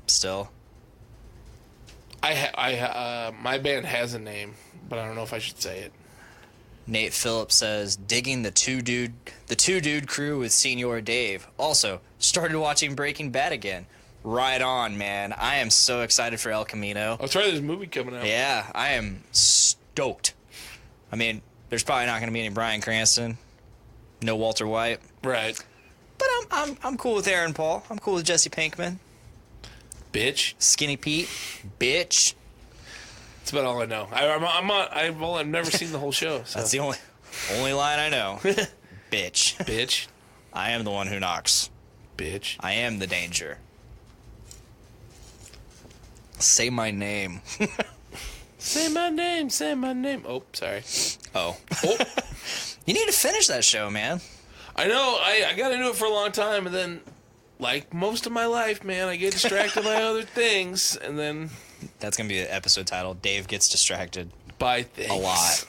still. My band has a name, but I don't know if I should say it. Nate Phillips says, digging the two dude crew with Senior Dave. Also, started watching Breaking Bad again. Right on, man. I am so excited for El Camino. I'll try this movie coming out. Yeah, I am stoked. I mean, there's probably not going to be any Bryan Cranston, no Walter White, Right. but I'm cool with Aaron Paul. I'm cool with Jesse Pinkman, Bitch. Skinny Pete, bitch. That's about all I know. I've never seen the whole show. So. That's the only line I know. Bitch. Bitch. I am the one who knocks. Bitch. I am the danger. Say my name. Say my name. Say my name. Oh, sorry. Oh. You need to finish that show, man. I know. I got into it for a long time, and then, like most of my life, man, I get distracted by other things, and then... That's going to be the episode title. Dave gets distracted. By things. A lot.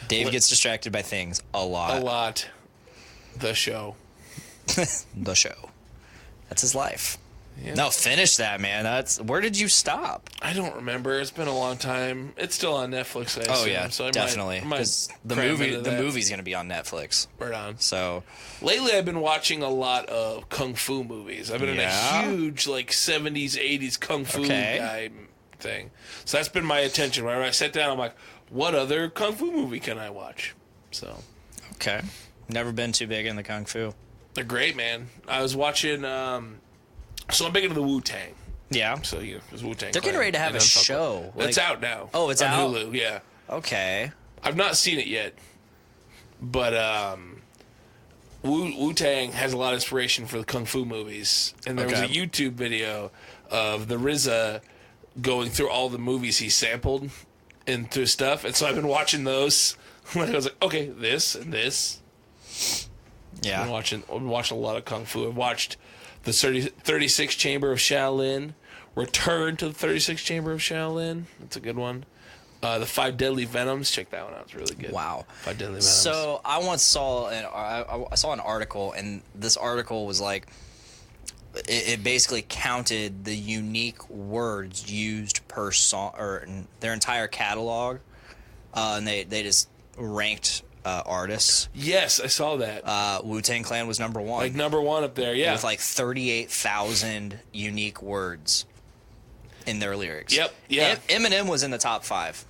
Dave gets distracted by things. A lot. A lot. The show. The show. That's his life. Yeah. No, finish that, man. Where did you stop? I don't remember. It's been a long time. It's still on Netflix, I assume. Yeah, so definitely. Because the movie's going to be on Netflix. Right on. So lately, I've been watching a lot of kung fu movies. I've been in a huge 70s, 80s kung fu guy thing. So that's been my attention. Whenever I sit down, I'm like, what other kung fu movie can I watch? So. Okay. Never been too big in the kung fu. They're great, man. I was watching. So I'm big into the Wu-Tang. Yeah. So there's Wu-Tang. They're getting ready to have a show. It's out now. Oh, it's on out? Hulu, yeah. Okay. I've not seen it yet, but Wu-Tang has a lot of inspiration for the kung fu movies, and there was a YouTube video of the RZA going through all the movies he sampled into stuff, and so I've been watching those. I was like, okay, this and this. Yeah. I've been watching a lot of kung fu. I've watched the 36th Chamber of Shaolin, Return to the 36th Chamber of Shaolin. That's a good one. The 5 Deadly Venoms. Check that one out. It's really good. Wow. 5 Deadly Venoms. So I once saw I saw an article, and this article was like, it basically counted the unique words used per song, or their entire catalog, and they just ranked artists. Yes, I saw that. Wu-Tang Clan was number one. Like number one up there, yeah. With like 38,000 unique words in their lyrics. Yep, yeah. Eminem was in the top 5.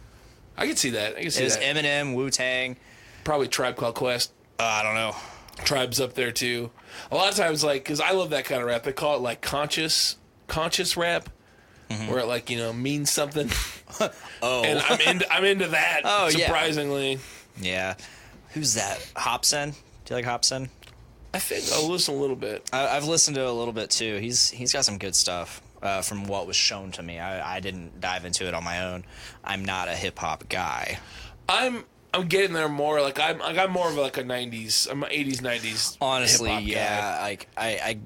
I can see that. It was Eminem, Wu-Tang. Probably Tribe Called Quest. I don't know. Tribe's up there too. A lot of times, because I love that kind of rap, they call it like conscious rap, where it means something. Oh, and I'm into that. Oh, surprisingly. Yeah. Who's that? Hopsin? Do you like Hopsin? I think I'll listen a little bit. I've listened to it a little bit too. He's got some good stuff from what was shown to me. I didn't dive into it on my own. I'm not a hip hop guy. I'm getting there more. I'm more of a 90s. I'm an 80s, 90s. Honestly, hip-hop yeah. guy.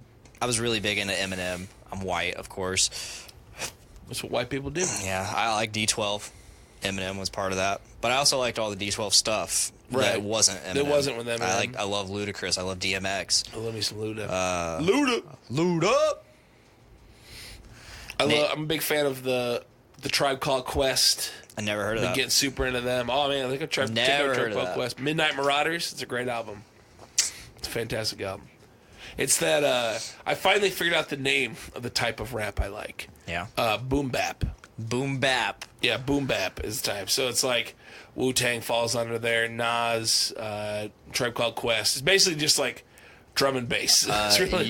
I was really big into Eminem. I'm white, of course. That's what white people do. Yeah, I like D12. Eminem was part of that, but I also liked all the D12 stuff. Right. That wasn't Eminem. That wasn't with Eminem. I love Ludacris. I love DMX. I love me some Luda. Luda. I'm a big fan of the Tribe Called Quest. I never heard of that. Getting super into them. Oh man, I think I tried Never Tribe heard of Called that. Quest. Midnight Marauders. It's a great album. It's a fantastic album. It's that I finally figured out the name of the type of rap I like. Yeah. Boom bap. Boom bap. Yeah, boom bap is the type. So it's like Wu-Tang falls under there. Nas, Tribe Called Quest. It's basically just like drum and bass. It's really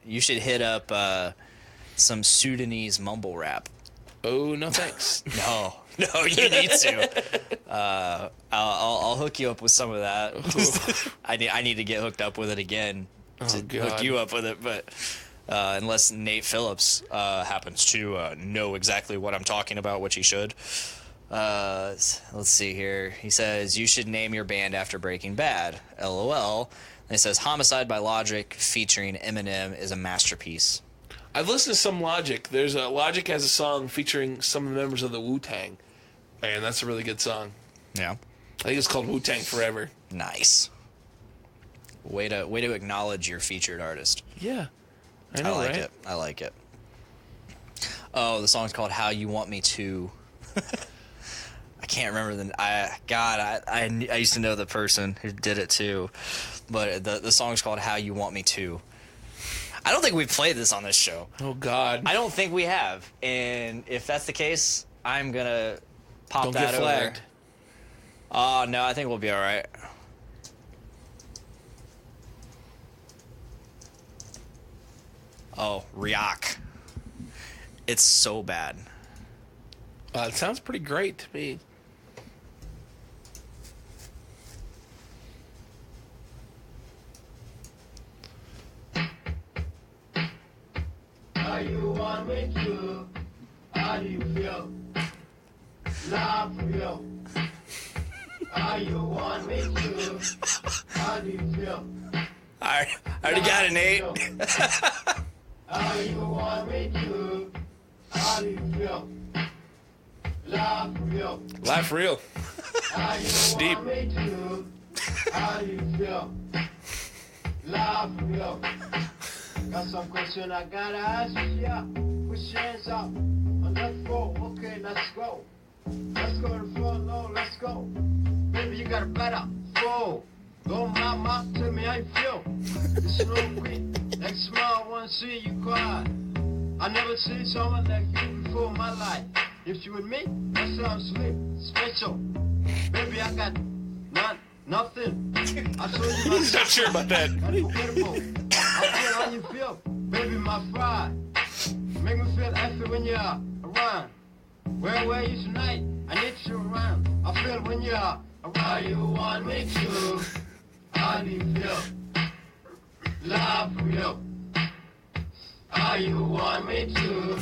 you should hit up some Sudanese mumble rap. Oh no, thanks. No, you need to. I'll hook you up with some of that. I need to get hooked up with it again to hook you up with it, but unless Nate Phillips happens to know exactly what I'm talking about, which he should. Let's see here. He says you should name your band after Breaking Bad. LOL. And he says Homicide by Logic featuring Eminem is a masterpiece. I've listened to some Logic. Logic has a song featuring some of the members of the Wu-Tang. Man, that's a really good song. Yeah. I think it's called Wu-Tang Forever. Nice. Way to acknowledge your featured artist. Yeah. I know, right? It. I like it. Oh, the song's called How You Want Me To. I can't remember I used to know the person who did it too. But the song's called How You Want Me To. I don't think we've played this on this show. Oh, God. I don't think we have. And if that's the case, I'm going to pop that over. Don't get flagged. Oh, no, I think we'll be all right. Oh, Ryok. It's so bad. It sounds pretty great to me. How you want me to? How do you feel? Love real. How you want me to? How do you feel? I already got an 8. How you want me to? How do you feel? Love real. Laugh real. How you Deep. want me to? How do you feel? Love real. Got some question I gotta ask ya. Put your hands up on the floor. Okay, let's go. Let's go to the floor. No, let's go. Baby, you got a better flow. Don't mama, tell me how you feel. It's no queen. Like smile, I wanna see you cry. I never seen someone like you before in my life. If you with me, that sounds sweet, special. Baby, I got nothing. I told you He's not sure about that. unforgettable. I feel how you feel, baby, my fry. Make me feel happy when you're around. Where were you tonight? I need you around. I feel when you're around. How you want me to? How do you feel? Love real. How you want me to?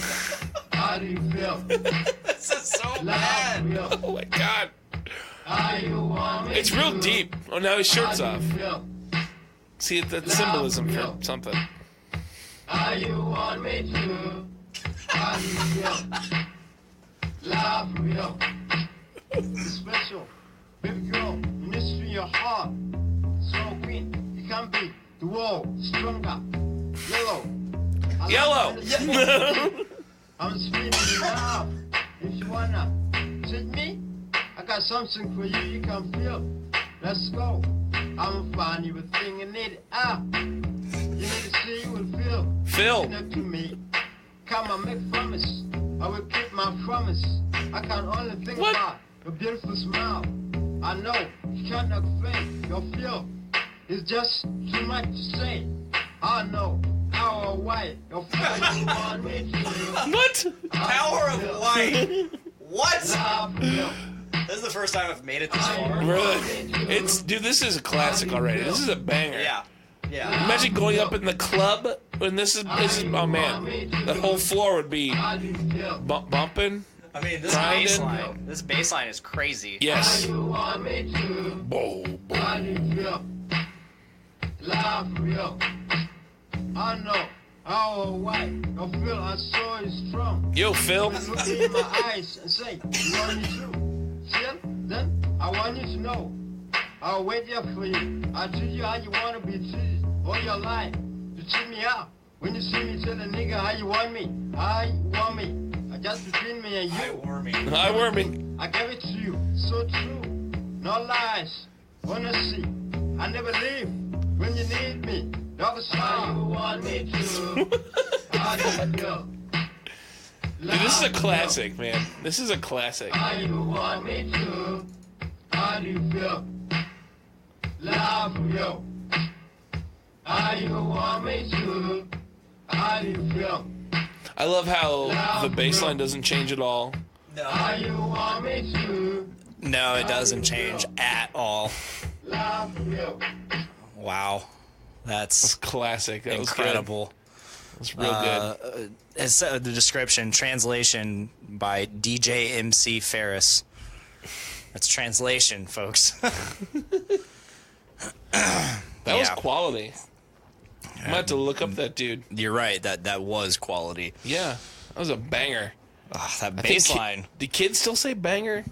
How do you feel? This is so Love bad. real. Oh my god. How you want me It's to? real deep. Oh, now his shirt's How off. do you feel? See, that's symbolism for something. How you want me to? How do you feel? Love real. It's special. Baby girl, you need to in your heart. So queen, you can be the world stronger. Yellow. I Yellow. I'm speaking now. If you wanna take me, I got something for you, you can feel. Let's go. I'ma find you a thing you need. You need to see you and feel. Phil. Connect to me. Come on, make promise. I will keep my promise. I can only think What? about your beautiful smile. I know you cannot fake your feel. It's just too much to say. I know how or why your feel you want me to. What? Power of White. What? Love real. This is the first time I've made it this far. Really? It's dude. This is a classic already. This is a banger. Yeah. Yeah. Imagine going up in the club when this is oh man, the whole floor would be How do you feel? bumping. I mean, this Grinding. bass line is crazy. Yes. You want me to? Bow, bow. How do you feel? Love real. I know how or why your feel I saw is strong. Yo, Phil. Look in my eyes and say, you want me to? Feel? Then I want you to know. I'll wait there for you. I'll treat you how you want to be treated all your life. You treat me out. When you see me, tell a nigga how you want me. How you want me. Just between me and you. Hi, Wormy. I gave it to you. So true. No lies. Honesty. I never leave when you need me. Dog is how you want me to. How do you feel? Dude, this is a classic, man. This is a classic. How you want me to? How do you feel? Love you. How you want me to? How do you feel? I love how the bass line doesn't change at all. How you want me to? No, it doesn't change at all. Love you. Wow. That's Classic. That incredible. Was good. That's real good. As the description, translation by DJ MC Ferris. That's translation, folks. That was quality. I'm about to look up that dude. You're right. That was quality. Yeah, that was a banger. Ugh, that I bass think line. Do kids still say banger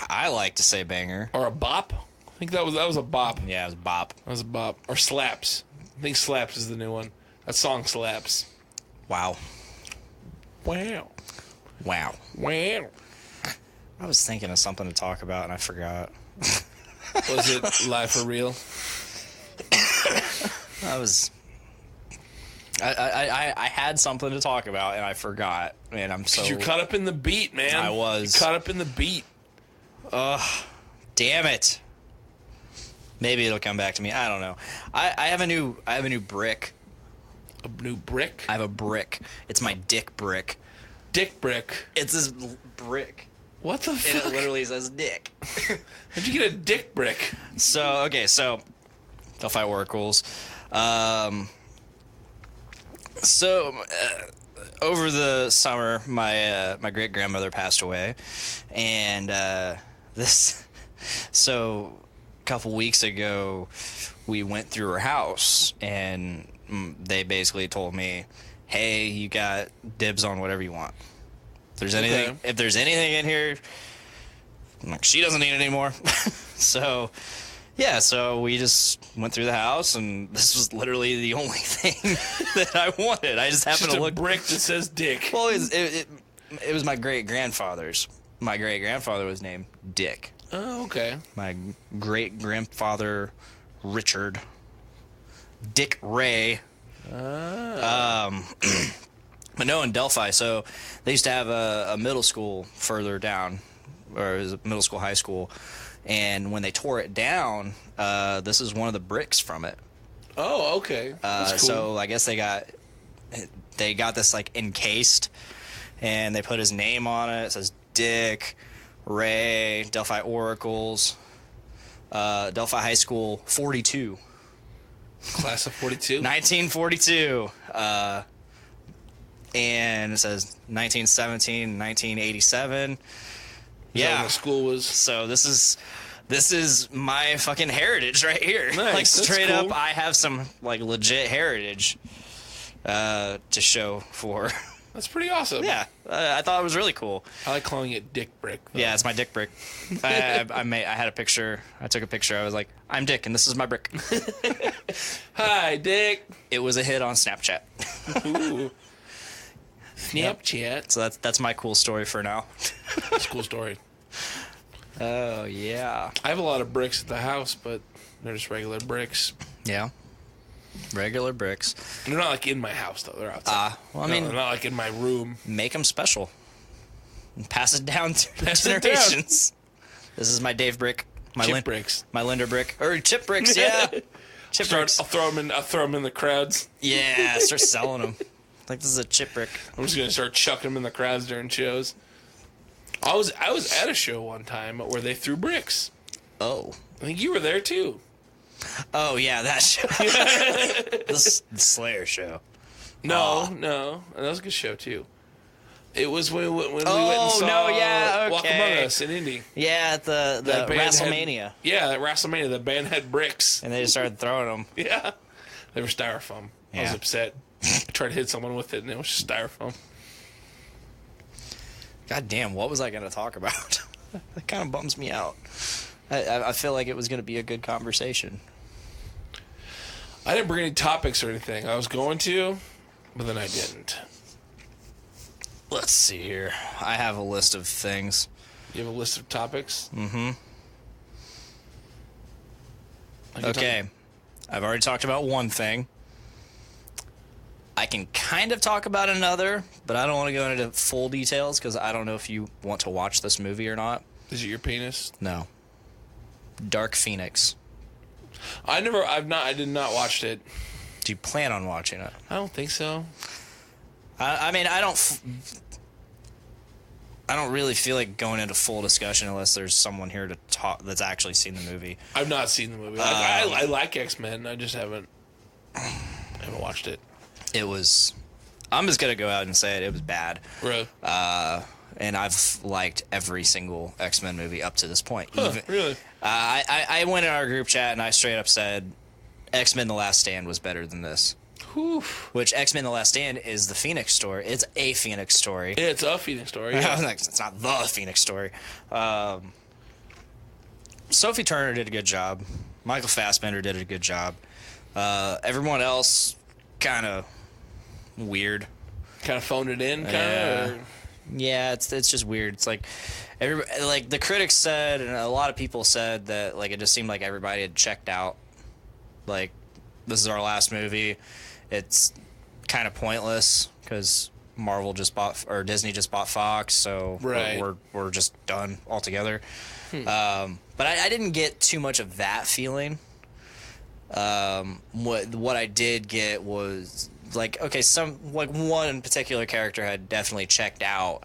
I like to say banger. or a bop? I think that was a bop. Yeah, it was bop. That was a bop or slaps. I think slaps is the new one. That song slaps. Wow. Wow. Wow. Wow. I was thinking of something to talk about and I forgot. Was it live for real? I had something to talk about and I forgot, and I'm so. You're caught up in the beat, man. I was. You're caught up in the beat. Damn it. Maybe it'll come back to me. I don't know. I have a new brick. A new brick. I have a brick. It's my dick brick. Dick brick. It's this brick. What the And fuck? it literally says dick. How'd you get a dick brick? So Delphi Oracles. Over the summer, my great grandmother passed away, and a couple weeks ago, we went through her house, and they basically told me, "Hey, you got dibs on whatever you want. If there's anything in here, like, she doesn't need it anymore." So we just went through the house, and this was literally the only thing that I wanted. I just happened Just to a look. brick that says dick. Well, it was my great grandfather's. My great grandfather was named Dick. Oh, okay. My great grandfather, Richard Dick Ray. But no, in Delphi. So they used to have a middle school further down, or it was a middle school, high school. And when they tore it down, this is one of the bricks from it. Oh, okay. That's cool. So I guess they got this like encased, and they put his name on it. It says Dick Ray, Delphi Oracles, Delphi High School 42. Class of 42? 1942. And it says 1917, 1987. Yeah. When the school was... So this is my fucking heritage right here. Nice, Like, that's straight cool. up, I have some like legit heritage to show for. That's pretty awesome. Yeah, I thought it was really cool. I like calling it dick brick, though. Yeah, it's my dick brick. I had a picture. I took a picture. I was like, I'm Dick, and this is my brick. Hi, Dick. It was a hit on Snapchat. Ooh. Snapchat. So that's my cool story for now. That's a cool story. Oh yeah. I have a lot of bricks at the house, but they're just regular bricks. Yeah. Regular bricks. They're not like in my house, though. They're outside. Well, I mean, they're not like in my room. make them special. And pass it down to Pass it generations. This is my Dave brick. My Chip bricks. My Linder brick. Or chip bricks, yeah. Chip bricks. I'll throw them in the crowds. Yeah, start selling them. Like, this is a chip brick. I'm just gonna start chucking them in the crowds during shows. I was at a show one time where they threw bricks. Oh. I think you were there too. Oh, yeah, that show. The Slayer show. No, that was a good show too. It was when we went and saw no, yeah, Walk okay. Among Us in Indy. Yeah, at the That band WrestleMania. At WrestleMania, the band had bricks. And they just started throwing them. Yeah, they were styrofoam. I was Yeah. upset. I tried to hit someone with it, and it was just styrofoam. God damn, what was I going to talk about? That kind of bums me out. I feel like it was going to be a good conversation. I didn't bring any topics or anything. I was going to, but then I didn't. Let's see here. I have a list of things. You have a list of topics? Mm-hmm. I can Okay. I've already talked about one thing. I can kind of talk about another, but I don't want to go into full details because I don't know if you want to watch this movie or not. Is it your penis? No. Dark Phoenix. I did not watch it. Do you plan on watching it? I don't think so. I mean, I don't really feel like going into full discussion unless there's someone here to talk that's actually seen the movie. I've not seen the movie. I like X-Men. I just haven't watched it. It was... I'm just going to go out and say it. It was bad. Really? And I've liked every single X-Men movie up to this point. Huh, really? I went in our group chat and I straight up said X-Men The Last Stand was better than this. Whew. Which X-Men The Last Stand is the Phoenix story. It's a Phoenix story. Yeah, it's a Phoenix story. I Yeah. was like, it's not the Phoenix story. Sophie Turner did a good job. Michael Fassbender did a good job. Everyone else kind of weird. Kind of phoned it in, kind Yeah. of. Yeah, it's just weird. It's like like the critics said, and a lot of people said that like it just seemed like everybody had checked out. Like, this is our last movie. It's kind of pointless because Marvel just bought, or Disney just bought Fox, so Right. we're just done altogether. But I didn't get too much of that feeling. What I did get was like, okay, one particular character had definitely checked out,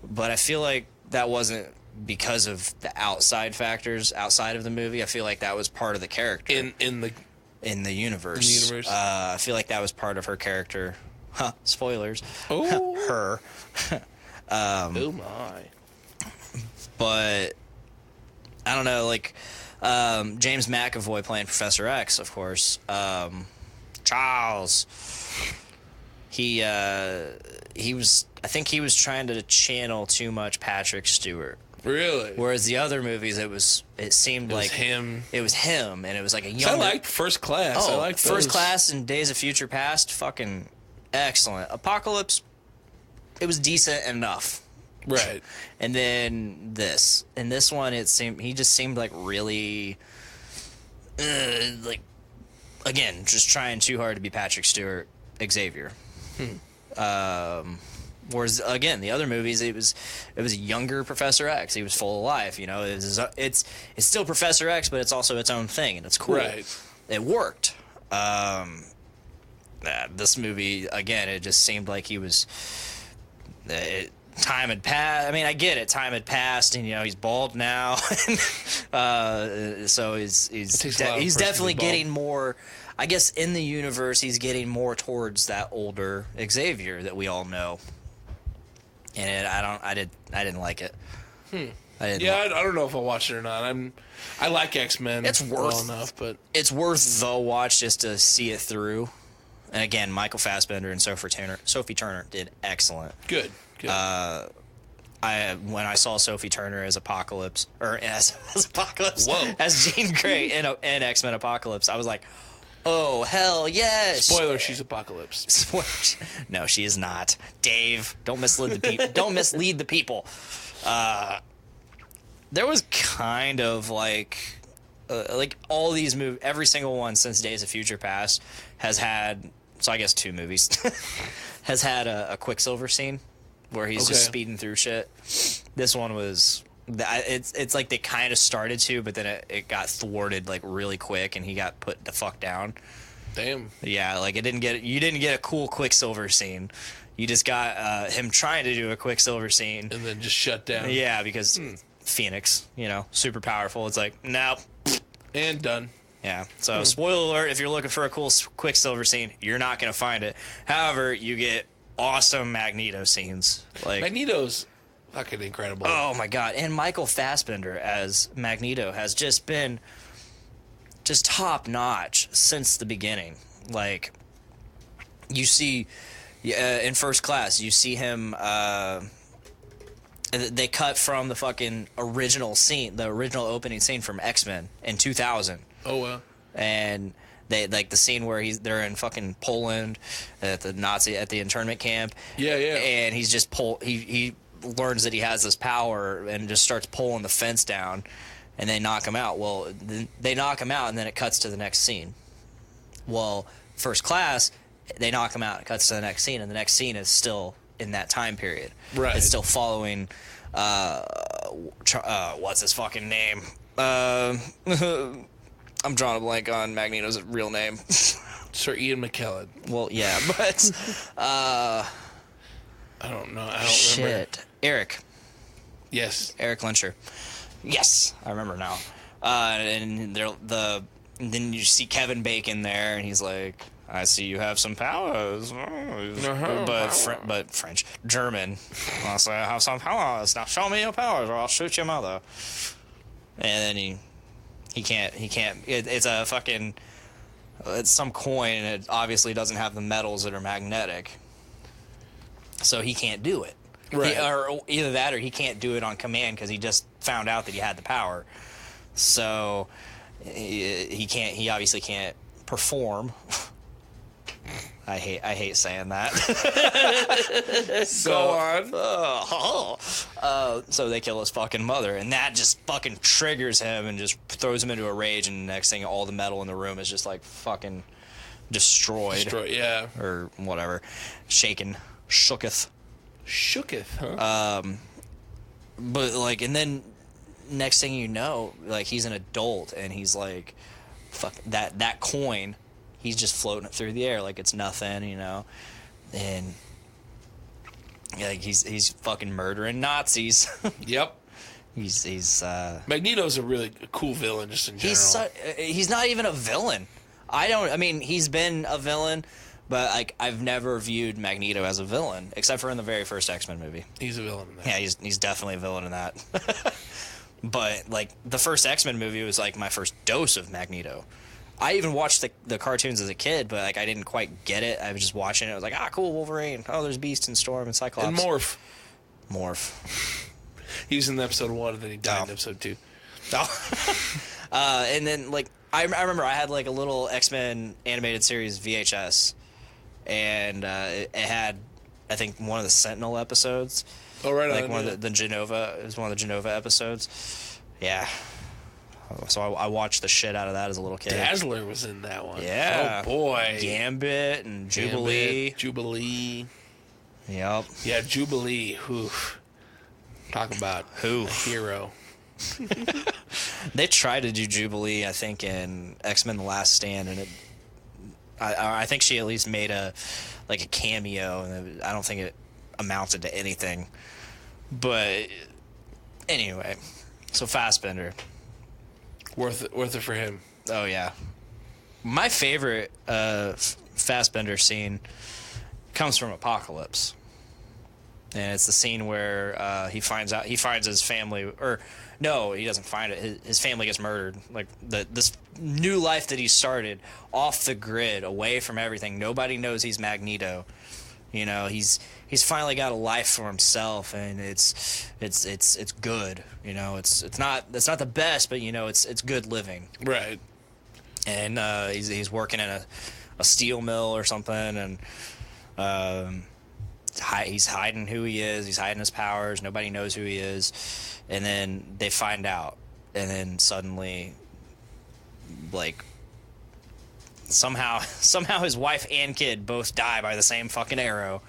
but I feel like that wasn't because of the outside factors outside of the movie. I feel like that was part of the character in the universe. In the universe. I feel like that was part of her character. Huh, spoilers. Oh. Her. Oh my. But I don't know, like James McAvoy playing Professor X, of course. Charles. He was, I think he was trying to channel too much Patrick Stewart. Really? Whereas the other movies, it seemed like him. It was him, and it was like a I younger. liked First Class. I liked First those. Class and Days of Future Past, fucking excellent. Apocalypse, it was decent enough. Right. And then this. In this one, he just seemed like really, like, again, just trying too hard to be Patrick Stewart, Xavier. Whereas, again, the other movies, it was a younger Professor X. He was full of life, you know. It's still Professor X, but it's also its own thing, and it's cool. Right. It worked. This movie, again, it just seemed like he was. Time had passed. I mean, I get it. Time had passed, and he's bald now. So he's definitely getting more. I guess in the universe, he's getting more towards that older Xavier that we all know. And I didn't like it. I don't know if I'll watch it or not. I like X-Men. It's well enough, but it's worth the watch just to see it through. And again, Michael Fassbender and Sophie Turner did excellent. Good. When I saw Sophie Turner as Apocalypse, or as Apocalypse, as Jean Grey in X-Men Apocalypse, I was like, oh, hell yes. Spoiler, she's Apocalypse. No, she is not. Dave, don't mislead the people. Don't mislead the people. There was kind of like all these movies, every single one since Days of Future Past has had, so I guess 2 movies, has had a Quicksilver scene where he's just speeding through shit. This one was, it's like they kind of started to, but then it got thwarted like really quick, and he got put the fuck down. Damn. Yeah, like you didn't get a cool Quicksilver scene. You just got him trying to do a Quicksilver scene, and then just shut down. Yeah, because Phoenix, super powerful. It's like, nope, and done. Yeah. So spoiler alert: if you're looking for a cool Quicksilver scene, you're not gonna find it. However, you get awesome Magneto scenes. Like Magneto's fucking incredible. Oh my god! And Michael Fassbender as Magneto has just been just top notch since the beginning. Like you see in First Class, you see him. They cut from the fucking original scene, the original opening scene from X-Men in 2000. Oh wow! And they like the scene where they're in fucking Poland at the internment camp. Yeah. And he's just he learns that he has this power and just starts pulling the fence down, and they knock him out. Well, they knock him out, and then it cuts to the next scene. Well, First Class, they knock him out. It cuts to the next scene, and the next scene is still in that time period. Right. It's still following. What's his fucking name? I'm drawing a blank on Magneto's real name. Sir Ian McKellen. Well, yeah, but I don't know. I don't remember. Eric. Yes. Eric Lyncher. Yes, I remember now. And then you see Kevin Bacon there, and he's like, "I see you have some powers." But French, German. I'll say I have some powers. Now show me your powers, or I'll shoot your mother. And then he can't. It's a fucking. It's some coin, and it obviously doesn't have the metals that are magnetic. So he can't do it. Right. Or either that, or he can't do it on command because he just found out that he had the power. So he can't. He obviously can't perform. I hate saying that. Go on. So they kill his fucking mother, and that just fucking triggers him and just throws him into a rage. And the next thing, all the metal in the room is just like fucking destroyed. Yeah. Or whatever. Shooketh, huh? But like, and then next thing you know, like he's an adult, and he's like, fuck that coin. He's just floating it through the air like it's nothing, And Like he's fucking murdering Nazis. Yep. he's Magneto's a really cool villain, just in general. he's not even a villain. I mean, he's been a villain, but like I've never viewed Magneto as a villain, except for in the very first X-Men movie. He's a villain in that. Yeah, he's definitely a villain in that. But like the first X-Men movie was like my first dose of Magneto. I even watched the cartoons as a kid, but like I didn't quite get it. I was just watching it. I was like, cool, Wolverine. Oh, there's Beast and Storm and Cyclops. And Morph. He was in episode 1, and then he died in episode 2. And then like I remember I had like a little X-Men animated series VHS, and it had I think one of the Sentinel episodes. Oh, right. Like one of the Genova. It was one of the Genova episodes. Yeah. So I watched the shit out of that as a little kid. Dazzler was in that one. Yeah. Oh, boy. Gambit and Jubilee. Jubilee. Yep. Yeah, Jubilee. Talk about a hero. They tried to do Jubilee, I think, in X-Men: The Last Stand, and I think she at least made a cameo, and I don't think it amounted to anything. But anyway, so Fassbender. Worth it for him. Oh, yeah. My favorite Fassbender scene comes from Apocalypse. And it's the scene where he finds his family, or no, he doesn't find it. His family gets murdered. Like this new life that he started off the grid, away from everything. Nobody knows he's Magneto. You know, he's finally got a life for himself, and it's good. You know, it's not the best, but you know, it's good living. Right. And he's working in a steel mill or something, and he's hiding who he is. He's hiding his powers. Nobody knows who he is, and then they find out, and then suddenly, like, somehow his wife and kid both die by the same fucking arrow,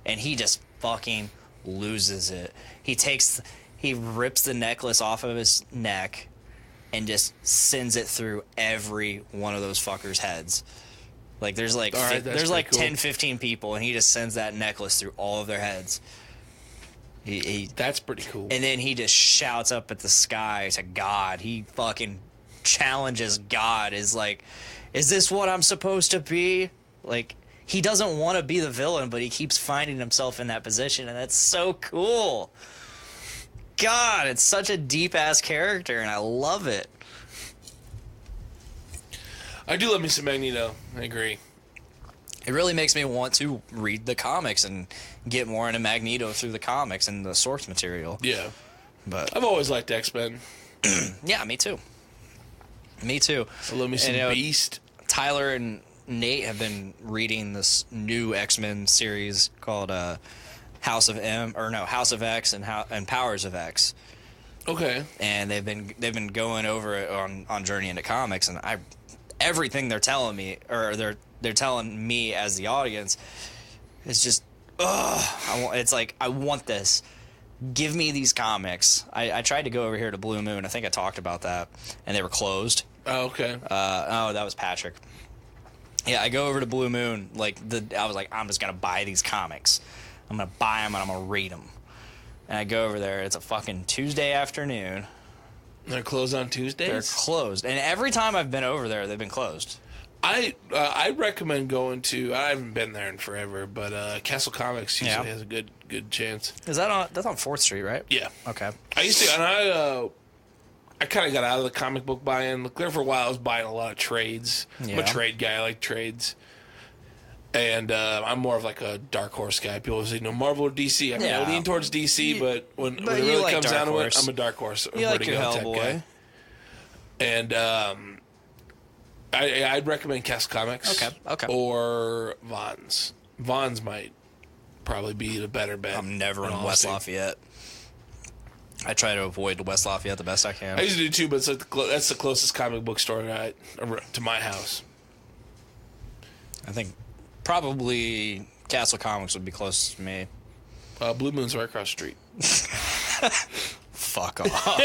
and he just fucking loses it. He rips the necklace off of his neck and just sends it through every one of those fuckers' heads. Like there's like there's like cool. 10, 15 people, and he just sends that necklace through all of their heads. That's pretty cool. And then he just shouts up at the sky to God. He fucking challenges God. Is like, is this what I'm supposed to be? Like, he doesn't want to be the villain, but he keeps finding himself in that position, and that's so cool. God, it's such a deep-ass character, and I love it. I do love me some Magneto. I agree. It really makes me want to read the comics and get more into Magneto through the comics and the source material. Yeah. But I've always liked X-Men. Yeah, me too. Me too. I love me some Beast. Tyler and Nate have been reading this new X-Men series called House of X and Powers of X. Okay. And they've been going over it on Journey into Comics, and everything they're telling me, or they're telling me as the audience, is just I want this. Give me these comics. I tried to go over here to Blue Moon. I think I talked about that, and they were closed. Oh, okay. That was Patrick. Yeah, I go over to Blue Moon. I was like, I'm just gonna buy these comics. I'm gonna buy them and I'm gonna read them. And I go over there. It's a fucking Tuesday afternoon. They're closed on Tuesdays? They're closed. And every time I've been over there, they've been closed. I recommend going to. I haven't been there in forever, but Castle Comics usually has a good chance. Is that that's on 4th Street, right? Yeah. Okay. I used to, and I kind of got out of the comic book buying. There for a while, I was buying a lot of trades. Yeah. I'm a trade guy. I like trades. And I'm more of like a Dark Horse guy. People say, Marvel or DC. I mean, I lean towards DC, but when it really comes down to it, I'm a Dark Horse. You like your Hellboy. And I'd recommend Castle Comics. Okay. Or Vaughn's. Vaughn's might probably be the better bet. I'm never in West Lafayette. I try to avoid West Lafayette the best I can. I used to do too, but it's like that's the closest comic book store to my house. I think probably Castle Comics would be closest to me. Blue Moon's right across the street. Fuck off.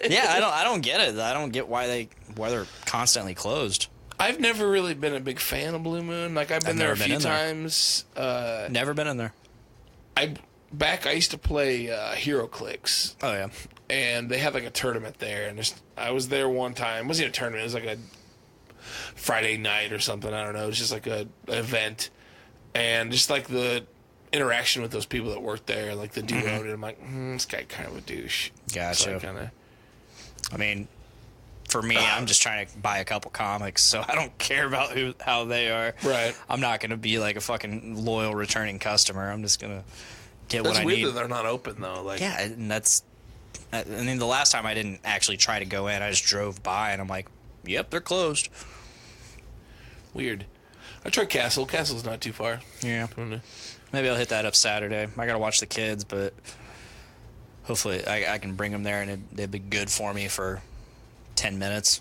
Yeah, I don't get it. I don't get why they're constantly closed. I've never really been a big fan of Blue Moon. Like I've been there a few times. Never been in there. back I used to play Hero Clicks. Oh yeah. And they had like a tournament there, and I was there one time. It wasn't a tournament, it was like a Friday night or something, I don't know. It was just like an event. And just like the interaction with those people that worked there, like the dude owned it, I'm like, this guy kind of a douche. Gotcha. So I mean, for me, I'm just trying to buy a couple comics, so I don't care about how they are. Right. I'm not going to be like a fucking loyal returning customer. I'm just going to get that's what I weird need. that they're not open, though. Like, yeah, and I mean, the last time I didn't actually try to go in. I just drove by, and I'm like, yep, they're closed. Weird. I tried Castle. Castle's not too far. Yeah. Maybe I'll hit that up Saturday. I got to watch the kids, but hopefully I can bring them there, and it'd be good for me for 10 minutes.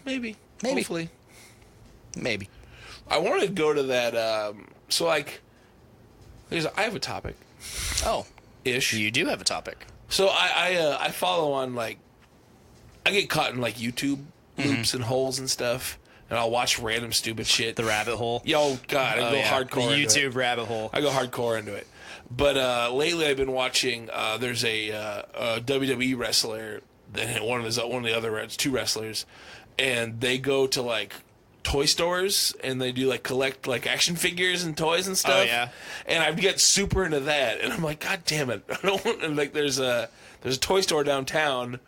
Maybe. Hopefully. Maybe. I wanted to go to that, so like, I have a topic. Oh. Ish. You do have a topic. So I follow on, like, I get caught in, like, YouTube loops and holes and stuff, and I'll watch random stupid shit. The rabbit hole. Yo, God, I go hardcore The into YouTube it. rabbit hole. I go hardcore into it. But lately I've been watching, there's a WWE wrestler, and one of the other two wrestlers, and they go to, like, toy stores, and they do, like, collect, like, action figures and toys and stuff. Oh, yeah. And I get super into that, and I'm like, God damn it. I don't want, and, like, there's a toy store downtown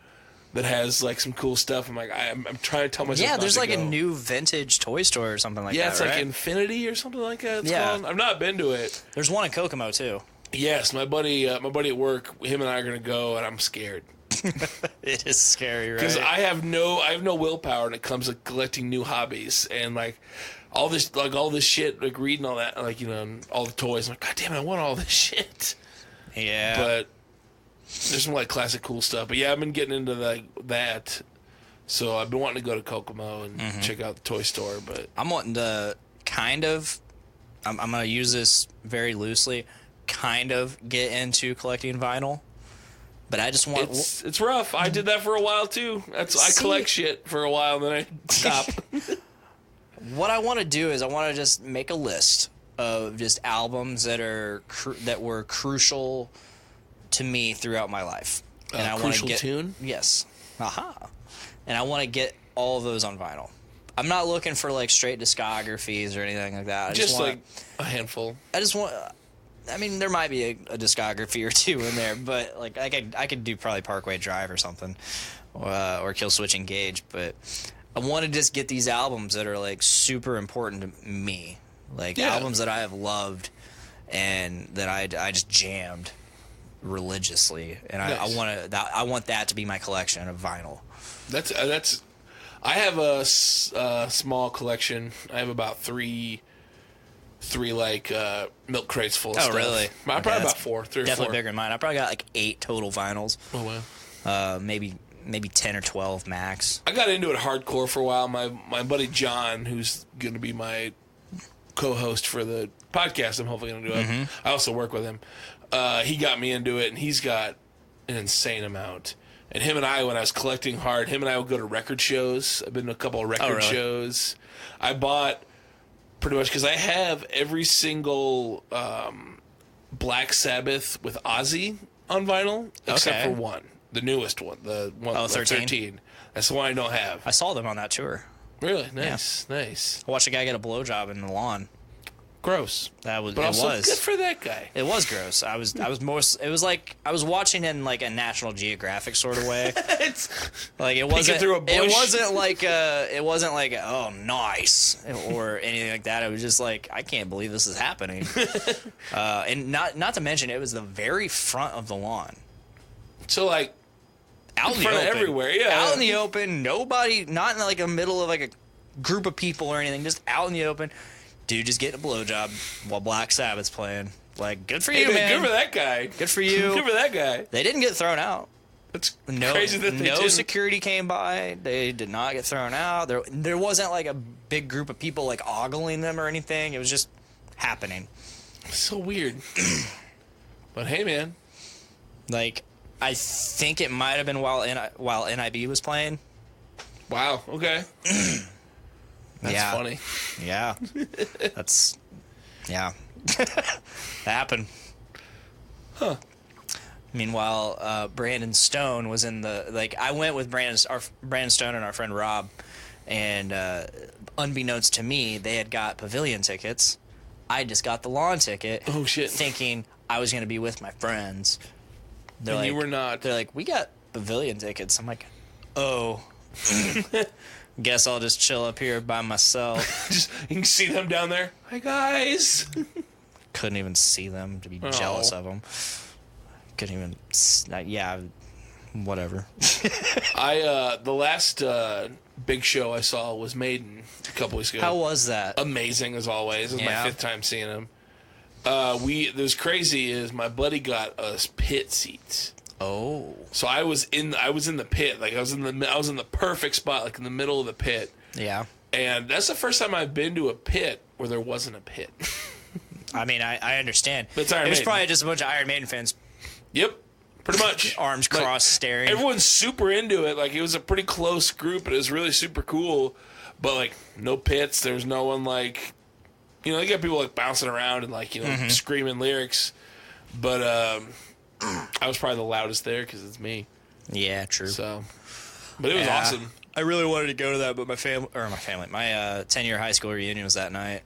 that has, like, some cool stuff. I'm like, I'm trying to tell myself Yeah, not there's to like go. a new vintage toy store or something like that. Yeah, it's right? like Infinity or something like that. It's Yeah. called. I've not been to it. There's one in Kokomo too. Yes, my buddy at work, him and I are gonna go, and I'm scared It is scary, right? because I have no willpower when it comes to collecting new hobbies, and like all this shit, like reading all that, like, you know, and all the toys. I'm like, God damn it, I want all this shit. Yeah. But there's some like classic cool stuff. But yeah, I've been getting into that. So I've been wanting to go to Kokomo and check out the toy store, but I'm wanting to kind of, I'm going to use this very loosely, kind of get into collecting vinyl. But I just want... it's rough. I did that for a while too. I collect shit for a while, and then I stop. What I want to do is I want to just make a list of just albums that were crucial to me throughout my life. And I want to Crucial get tune? Yes. Aha. And I want to get all of those on vinyl. I'm not looking for like straight discographies or anything like that. I Just want, like a handful. I just want. I mean, there might be a discography or two in there, but like I could do probably Parkway Drive or something, or Kill Switch Engage. But I want to just get these albums that are like super important to me, like albums that I have loved and that I just jammed religiously, and Nice. I want that to be my collection of vinyl. That's. I have a small collection. I have about three like milk crates full of stuff. Oh, really? I probably Okay, about four, three or definitely four. bigger than mine. I probably got like 8 total vinyls. Oh wow. Maybe 10 or 12 max. I got into it hardcore for a while. My buddy John, who's going to be my co-host for the podcast, I'm hopefully going to do it. I also work with him. He got me into it, and he's got an insane amount. And him and I, when I was collecting hard, him and I would go to record shows. I've been to a couple of record really? shows. I bought pretty much, because I have every single Black Sabbath with Ozzy on vinyl, except Okay. for one. The newest one. The one, Oh, the 13? That's the one I don't have. I saw them on that tour. Really? Nice. Nice. I watched a guy get a blowjob in the lawn. Gross. That was But it also, was. good for that guy. It was gross. I was most. It was like I was watching in like a National Geographic sort of way. Like it wasn't. through a bush. It wasn't like oh nice or anything like that. It was just like I can't believe this is happening. And not to mention it was the very front of the lawn. So, like, Out in the front of open. everywhere, yeah. Out in the open, nobody, not in like the middle of like a group of people or anything, just out in the open. Dude just getting a blowjob while Black Sabbath's playing. Like, good for hey, you, man. good for that guy. Good for you. Good for that guy. They didn't get thrown out. It's No, crazy that they no didn't. security came by. They did not get thrown out. There wasn't like a big group of people like ogling them or anything. It was just happening. So weird. But hey, man. Like, I think it might have been while NIB was playing. Wow. Okay. That's Yeah. funny. Yeah. That happened. Huh. Meanwhile, Brandon Stone was in the, like, I went with Brandon Stone and our friend Rob, and unbeknownst to me, they had got pavilion tickets. I just got the lawn ticket. Oh, shit. Thinking I was going to be with my friends. They're And like, you were not. They're like, we got pavilion tickets. I'm like, oh. Guess I'll just chill up here by myself. Just, you can see them down there. Hi, guys. Couldn't even see them to be jealous of them. Couldn't even, yeah, whatever. The last big show I saw was Maiden a couple weeks ago. How was that? Amazing as always. This is my Yeah. 5th time seeing him. What was crazy is my buddy got us pit seats. Oh. So I was in the pit, like I was in the perfect spot, like in the middle of the pit. Yeah. And that's the first time I've been to a pit where there wasn't a pit. I mean, I understand. It's Iron it was Maiden. probably just a bunch of Iron Maiden fans, Yep, pretty much. arms Like, crossed, staring. Everyone's super into it. Like, it was a pretty close group, and it was really super cool. But, like, no pits. There's no one, like... You know, you got people, like, bouncing around and, like, you know, screaming lyrics. But I was probably the loudest there because it's me. Yeah, true. So, but it was awesome. I really wanted to go to that, but my 10-year high school reunion was that night,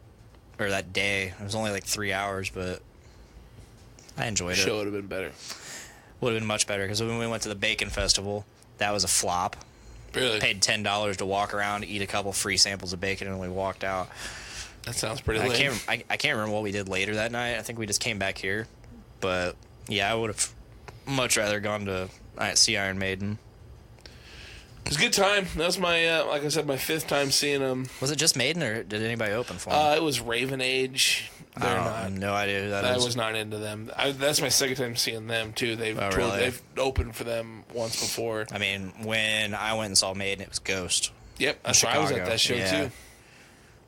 or that day. It was only like 3 hours, but I enjoyed Show it. would have been better. Would have been much better, because when we went to the Bacon Festival, that was a flop. Really? Paid $10 to walk around, eat a couple free samples of bacon, and we walked out. That sounds pretty I lame. can't remember what we did later that night. I think we just came back here. But, yeah, I would have much rather gone to see Iron Maiden. It was a good time. That was my, like I said, my 5th time seeing them. Was it just Maiden, or did anybody open for them? It was Raven Age. I have no idea who that I is. was not into them. That's my 2nd time seeing them too. They've really? They've opened for them once before. I mean, when I went and saw Maiden, it was Ghost. Yep, that's why I was at Chicago. that show Yeah. too.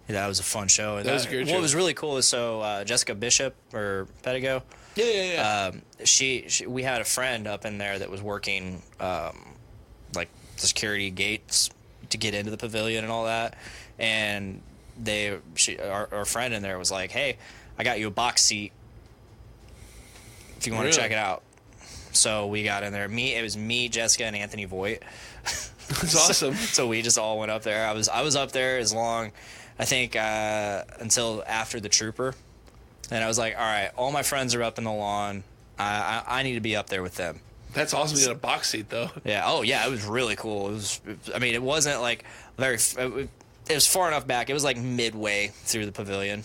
Yeah, that was a fun show. That was a great show. What was really cool is Jessica Bishop or Pedigo. Yeah. We had a friend up in there that was working like the security gates to get into the pavilion and all that, and our friend in there was like, "Hey, I got you a box seat if you want to check it out." So we got in there. It was me, Jessica, and Anthony Voigt. That's awesome. So we just all went up there. I was up there as long, I think, until after the Trooper, and I was like, all right, all my friends are up in the lawn. I need to be up there with them. That's awesome. You got a box seat though. Yeah. Oh yeah, it was really cool. It wasn't like very. It was far enough back. It was like midway through the pavilion.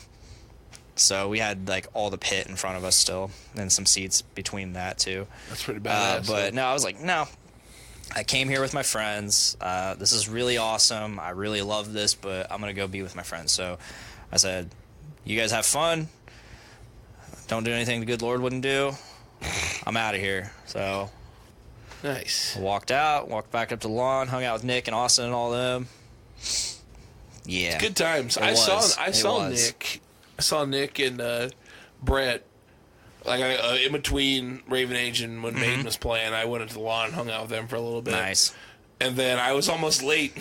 So we had like all the pit in front of us still, and some seats between that too. That's pretty badass. But no, I was like, no. I came here with my friends. This is really awesome. I really love this, but I'm going to go be with my friends. So I said, you guys have fun. Don't do anything the good Lord wouldn't do. I'm out of here. So nice. I walked back up to the lawn, hung out with Nick and Austin and all them. Yeah. Good times. I saw Nick and Brett. Like in between Raven Age and when Maiden was playing, I went into the lawn and hung out with them for a little bit. Nice. And then I was almost late.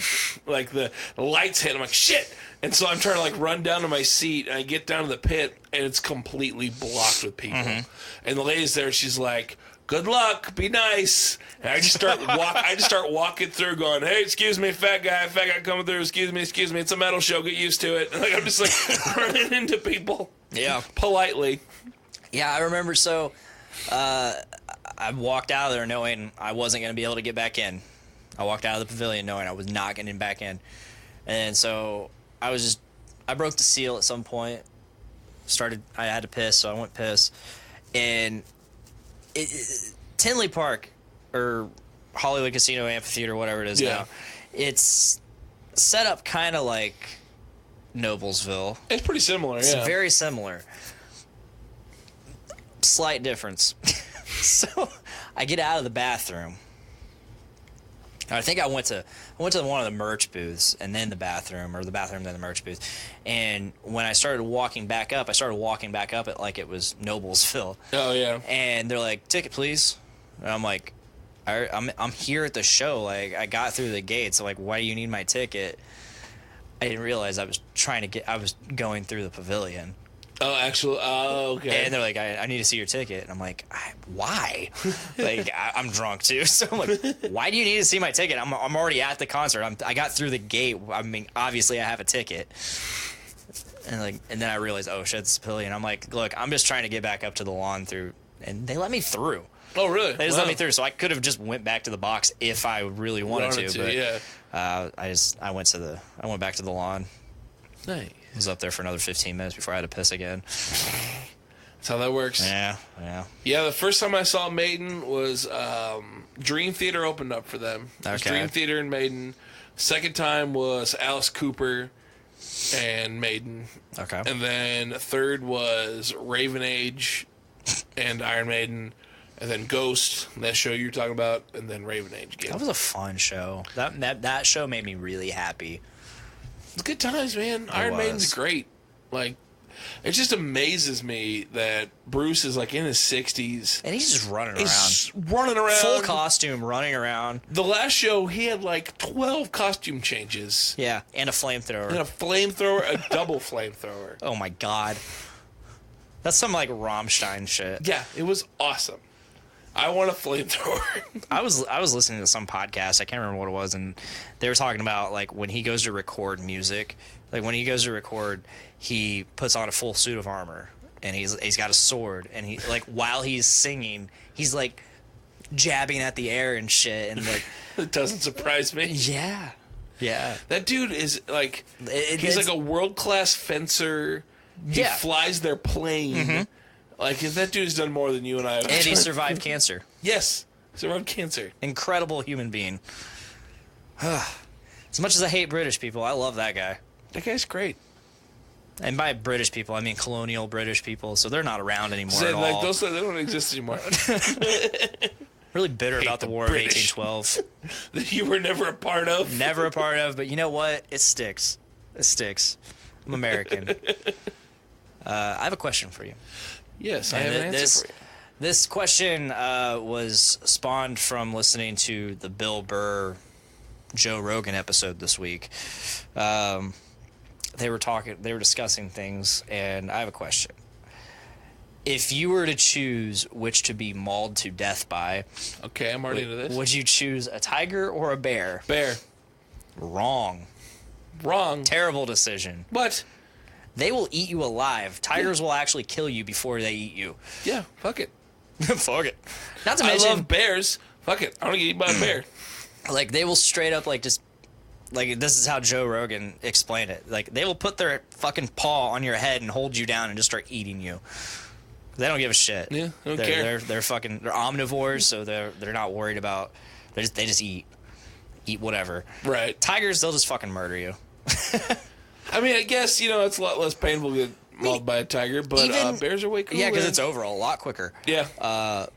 Like the lights hit. I'm like, shit. And so I'm trying to like run down to my seat. And I get down to the pit and it's completely blocked with people. And the lady's there. She's like, good luck. Be nice. And I just start walking through going, hey, excuse me, fat guy coming through. Excuse me. It's a metal show. Get used to it. And like, I'm just like running into people. Yeah. Politely. Yeah, I remember. So I walked out of there knowing I wasn't going to be able to get back in. I walked out of the pavilion knowing I was not getting back in. And so I broke the seal at some point. I had to piss, so I went piss. And Tinley Park, or Hollywood Casino Amphitheater, whatever it is now, it's set up kind of like Noblesville. It's pretty similar, It's very similar. Slight difference. So I get out of the bathroom. I think I went to one of the merch booths and then the bathroom, or the bathroom then the merch booth. And when I started walking back up, it like it was Noblesville. Oh yeah. And they're like, "Ticket, please." And I'm like, "I'm here at the show. Like, I got through the gates. So like, why do you need my ticket?" I didn't realize I was going through the pavilion. Oh, actually, okay. And they're like, I need to see your ticket. And I'm like, why? Like, I'm drunk too. So I'm like, why do you need to see my ticket? I'm already at the concert. I got through the gate. I mean, obviously I have a ticket. And then I realized, oh shit, it's a pavilion. I'm like, look, I'm just trying to get back up to the lawn through, and they let me through. Oh, really? They just let me through. So I could have just went back to the box if I really wanted to. But yeah. I went back to the lawn. Nice. I was up there for another 15 minutes before I had to piss again. That's how that works. Yeah. Yeah, the first time I saw Maiden was Dream Theater opened up for them. It was Okay. Dream Theater and Maiden. Second time was Alice Cooper and Maiden. Okay. And then third was Raven Age and Iron Maiden. And then Ghost, that show you were talking about, and then Raven Age again. That was a fun show. That show made me really happy. It's good times, man. Iron Maiden's great. Like, it just amazes me that Bruce is like in his 60s. And he's just running around. He's running around. Full costume, running around. The last show, he had like 12 costume changes. Yeah, and a flamethrower. And a flamethrower, a double flamethrower. Oh my god. That's some like Rammstein shit. Yeah, it was awesome. I want a flamethrower. I was listening to some podcast, I can't remember what it was, and they were talking about like when he goes to record music, like when he goes to record, he puts on a full suit of armor and he's got a sword, and he like while he's singing, he's like jabbing at the air and shit, and like It doesn't surprise me. yeah. That dude is like he's like a world-class fencer. He flies their plane. Mm-hmm. Like, that dude's done more than you and I have. And he survived cancer. Yes, survived cancer. Incredible human being. As much as I hate British people, I love that guy. That guy's great. And by British people, I mean colonial British people, so they're not around anymore at like all. those, they don't exist anymore. Really bitter about the War of British. 1812. That you were never a part of. Never a part of, but you know what? It sticks. It sticks. I'm American. I have a question for you. Yes, I have an answer for you. This question was spawned from listening to the Bill Burr, Joe Rogan episode this week. They were discussing things, and I have a question. If you were to choose which to be mauled to death by, Okay, I'm already into this. would you choose a tiger or a bear? Bear. Wrong. Wrong. Terrible decision. What? They will eat you alive. Tigers will actually kill you before they eat you. Yeah, fuck it. Fuck it. Not to I mention, love bears. Fuck it. I want to get eaten by a bear. like, they will straight up, like, just, like, this is how Joe Rogan explained it. Like, they will put their fucking paw on your head and hold you down and just start eating you. They don't give a shit. Yeah, they don't care. They're omnivores, so they're not worried about. They just eat whatever. Right. Tigers, they'll just fucking murder you. I mean, I guess, it's a lot less painful to get mauled by a tiger, but bears are way cooler. Yeah, because it's over a lot quicker. Yeah.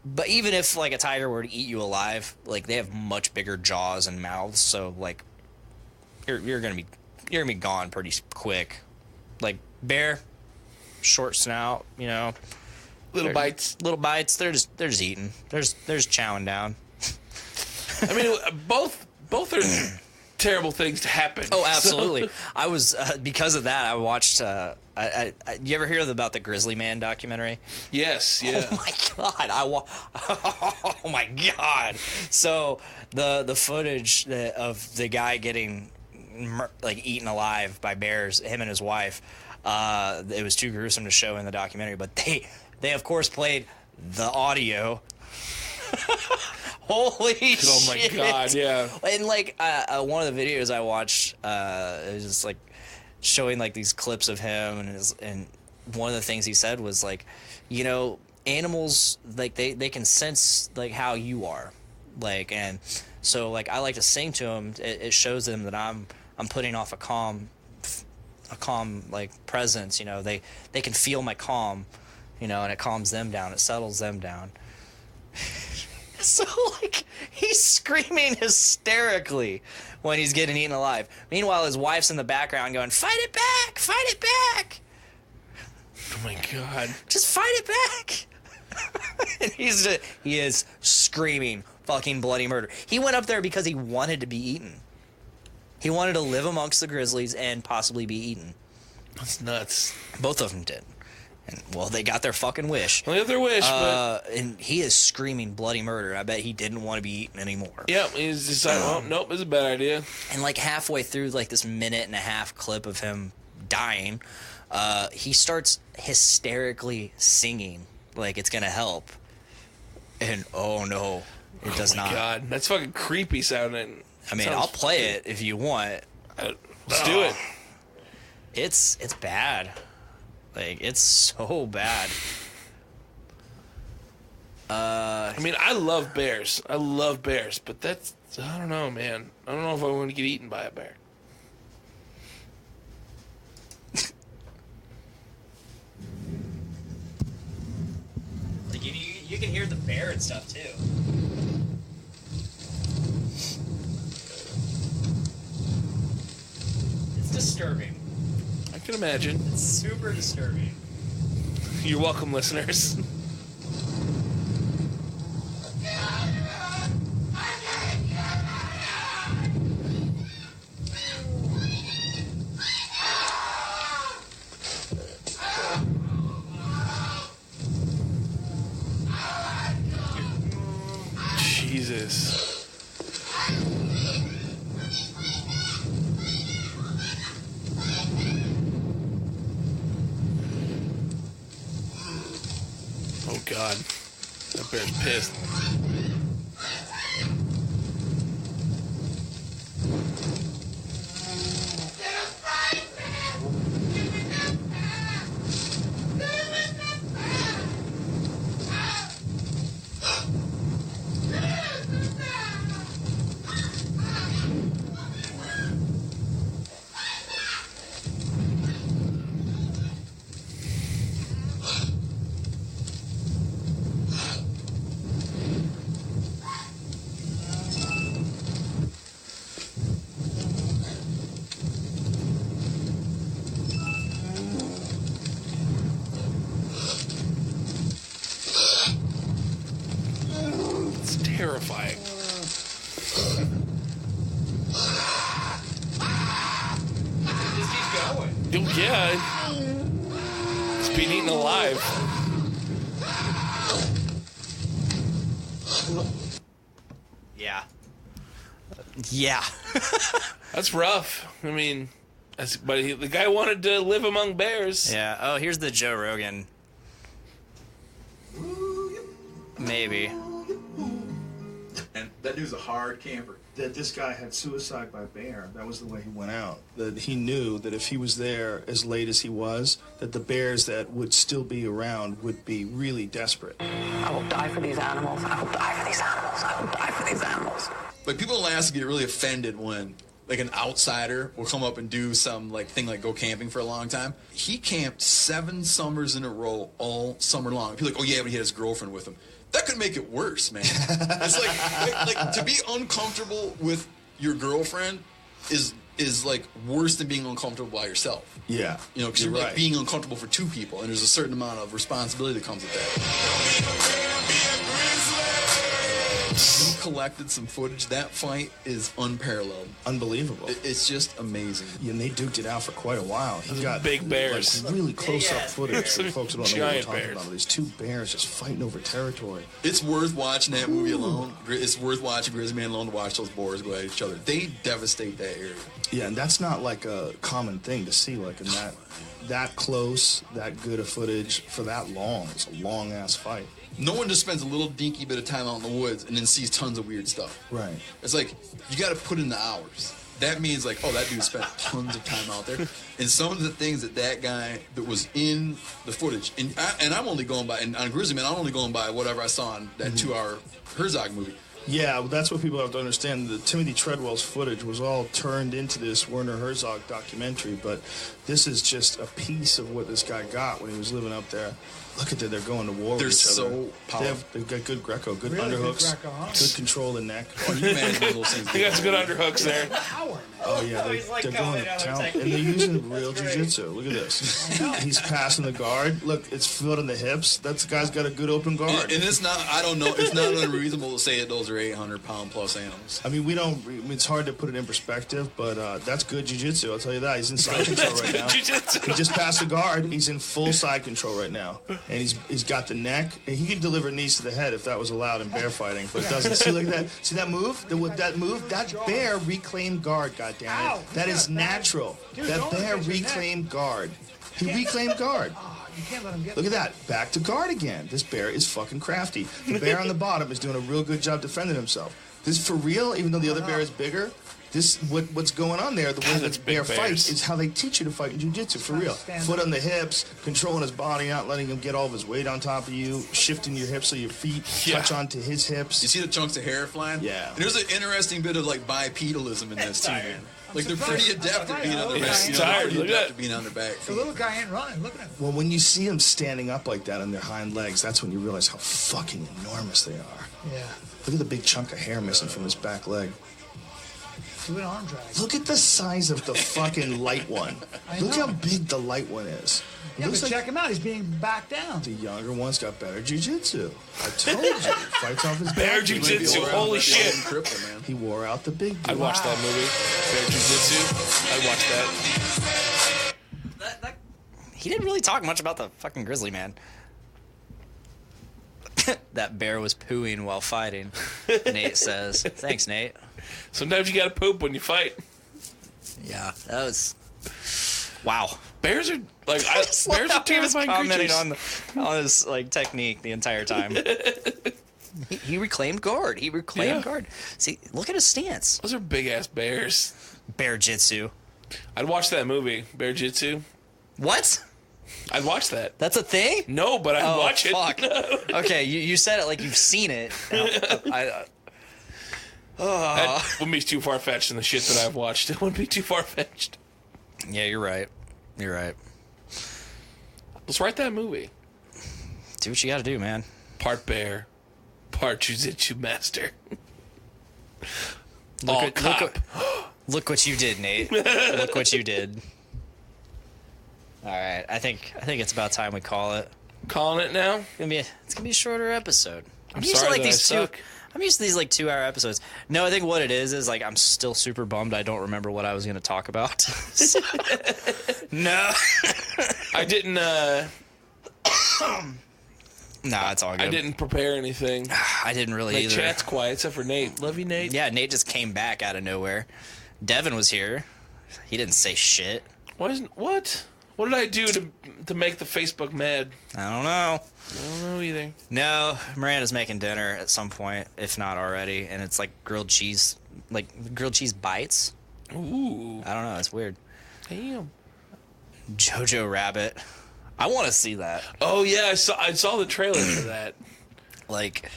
But even if like a tiger were to eat you alive, like they have much bigger jaws and mouths, so like you're gonna be gone pretty quick. Like bear, short snout, Little bites. Little bites. They're just eating. They're just chowing down. I mean, both are terrible things to happen. Oh, absolutely. I was because of that. I watched. You ever hear about the Grizzly Man documentary? Yes. Yeah. Oh my god! Oh my god! So the footage of the guy getting eaten alive by bears, him and his wife, it was too gruesome to show in the documentary. But they of course played the audio. Holy shit! Oh my god! Yeah. And one of the videos I watched, it was just like showing like these clips of him, and one of the things he said was like, animals like they can sense like how you are, like, and so like I like to sing to them. It shows them that I'm putting off a calm like presence. They can feel my calm, and it calms them down. It settles them down. So, like, he's screaming hysterically when he's getting eaten alive. Meanwhile, his wife's in the background going, "Fight it back! Fight it back!" Oh, my God. Just fight it back! And he is screaming fucking bloody murder. He went up there because he wanted to be eaten. He wanted to live amongst the grizzlies and possibly be eaten. That's nuts. Both of them did. And, well, they got their fucking wish. They got their wish, but... And he is screaming bloody murder. I bet he didn't want to be eaten anymore. Yeah, he's decided, well, nope, it's a bad idea. And, like, halfway through, like, this 1.5-minute clip of him dying, he starts hysterically singing like it's gonna help. And, oh, no, it does not. Oh, my God. That's fucking creepy sounding. I mean, I'll play it if you want. Let's do it. It's bad. Like, it's so bad. I mean, I love bears. But that's, I don't know, man. I don't know if I want to get eaten by a bear. Like, you can hear the bear and stuff, too. It's disturbing. I can imagine. It's super disturbing. You're welcome, listeners. Jesus. Oh, God. That bear's pissed. Terrifying. Just keep going. Oh, yeah. It's being eaten alive. Yeah. Yeah. That's rough. I mean, but the guy wanted to live among bears. Yeah. Oh, here's the Joe Rogan. Maybe. And that dude's a hard camper. That this guy had suicide by bear. That was the way he went out. That he knew that if he was there as late as he was, that the bears that would still be around would be really desperate. I will die for these animals. I will die for these animals. I will die for these animals. Like, people in Alaska get really offended when, like, an outsider will come up and do some, like, thing like go camping for a long time. He camped 7 summers in a row all summer long. People are like, oh, yeah, but he had his girlfriend with him. That could make it worse, man. It's like to be uncomfortable with your girlfriend is like worse than being uncomfortable by yourself. Yeah. You know, because you're like being uncomfortable for 2 people, and there's a certain amount of responsibility that comes with that. He collected some footage. That fight is unparalleled. Unbelievable. It's just amazing. Yeah, and they duked it out for quite a while. He got big bears. Like, really close-up footage for folks who don't know what we're talking bears. about. These 2 bears just fighting over territory. It's worth watching that movie alone. It's worth watching Grizzly Man alone to watch those boars go at each other. They devastate that area. Yeah, and that's not like a common thing to see, like in that close, that good of footage for that long. It's a long-ass fight. No one just spends a little dinky bit of time out in the woods and then sees tons of weird stuff. Right. It's like, you got to put in the hours. That means, like, oh, that dude spent tons of time out there. And some of the things that guy that was in the footage, and I'm only going by, and on Grizzly Man, I'm only going by whatever I saw in that 2-hour Herzog movie. Yeah, well, that's what people have to understand. The Timothy Treadwell's footage was all turned into this Werner Herzog documentary, but this is just a piece of what this guy got when he was living up there. Look at that, they're going to war They're with each other. so powerful. They've got good Greco, good Really good underhooks, Greco, huh? good control of the neck. Oh, you imagine those things. He got some good underhooks there. Power. Oh yeah, they're going to town, and they're using real jiu-jitsu. Look at this. He's passing the guard. Look, it's foot on the hips. That guy's got a good open guard. And it's not. I don't know. It's not unreasonable to say that those are 800-pound plus animals. I mean, it's hard to put it in perspective, but that's good jiu-jitsu. I'll tell you that. He's in side control right now. He just passed the guard. He's in full side control right now, and he's got the neck. And he could deliver knees to the head if that was allowed in bear fighting, but it doesn't. See, look at that. See that move? That bear reclaimed guard. God damn it. That is natural. That bear reclaimed guard. He reclaimed guard. You can't let him get Look at that. Back to guard again. This bear is fucking crafty. The bear on the bottom is doing a real good job defending himself. This is for real, even though the other bear is bigger. This what's going on there, the way that bear fights is how they teach you to fight in jiu-jitsu, for real. Foot on the hips, controlling his body, not letting him get all of his weight on top of you, shifting your hips so your feet touch onto his hips. You see the chunks of hair flying? Yeah. And there's an interesting bit of like bipedalism in this too, man. Like they're pretty adept at being on their back. Tired. Pretty adept at being on their back. The little guy ain't running. Look at him. Well, when you see them standing up like that on their hind legs, that's when you realize how fucking enormous they are. Yeah. Look at the big chunk of hair missing from his back leg. Do an arm drag. Look at the size of the fucking light one. Look how big the light one is. Yeah, but check him out. He's being backed down. The younger one's got better jiu-jitsu. I told you. Fights off his Bear back. jiu-jitsu. Holy shit. He wore out the big dude. I'd watch that movie. Bear jiu-jitsu. I'd watch that. He didn't really talk much about the fucking grizzly man. That bear was pooing while fighting, Nate says. Thanks, Nate. Sometimes you gotta poop when you fight. Yeah, that was... Wow. Bears are like bears are terrifying commenting creatures. on his like technique the entire time. he reclaimed guard. He reclaimed guard. See, look at his stance. Those are big ass bears. Bearjitzu. I'd watch that movie, Bearjitzu. What? I'd watch that. That's a thing? No, but I'd watch it. Fuck. Okay, you said it like you've seen it. That wouldn't be too far fetched in the shit that I've watched. It wouldn't be too far fetched. Yeah, you're right. You're right. Let's write that movie. Do what you got to do, man. Part bear, part jiu-jitsu master. Look what you did, Nate. Look what you did. All right, I think it's about time we call it. Calling it now? It's gonna be a shorter episode. I'm sorry that I suck. I'm used to these like 2-hour episodes. No, I think what it is like I'm still super bummed I don't remember what I was gonna talk about. No, I didn't. Nah, it's all good. I didn't prepare anything. I didn't really either. Chat's quiet except for Nate. Love you, Nate. Yeah, Nate just came back out of nowhere. Devin was here. He didn't say shit. What? What did I do to make the Facebook mad? I don't know. I don't know either. No, Miranda's making dinner at some point, if not already, and it's like grilled cheese bites. Ooh. I don't know. It's weird. Damn. Jojo Rabbit. I want to see that. Oh yeah, I saw the trailer for that. Like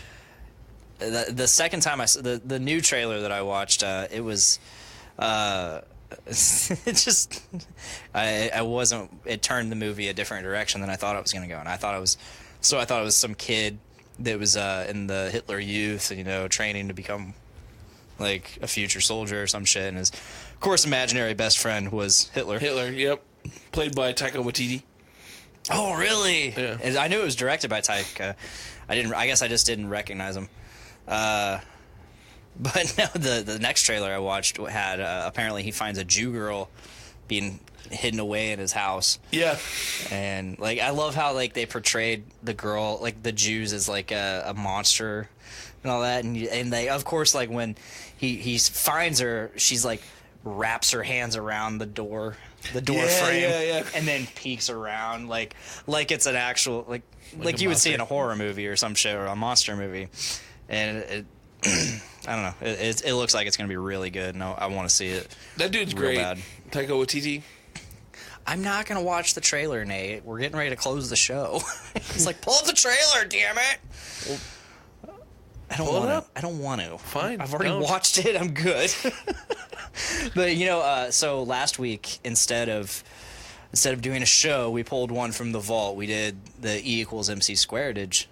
the second time I saw the new trailer that I watched, it was it just I wasn't. It turned the movie a different direction than I thought it was going to go, and I thought it was some kid that was in the Hitler Youth, training to become like a future soldier or some shit, and his, of course, imaginary best friend was Hitler. Yep, played by Taika Waititi. Oh, really? Yeah. And I knew it was directed by Taika. I guess I just didn't recognize him. But no, the next trailer I watched had apparently he finds a Jew girl being hidden away in his house. Yeah. And like I love how like they portrayed the girl, like the Jews, as like a monster and all that, and they, of course, like when he finds her, she's like wraps her hands around the door frame, and then peeks around like it's an actual like you would see in a horror movie or some shit, or a monster movie, and it I don't know. It looks like it's going to be really good, and I want to see it. That dude's real great. Bad. Taika Waititi. I'm not going to watch the trailer, Nate. We're getting ready to close the show. He's like, pull up the trailer, damn it. Well, I don't want to. Fine. I've already watched it. I'm good. But, so last week, instead of instead of doing a show, we pulled one from the vault. We did the E = MC squaredage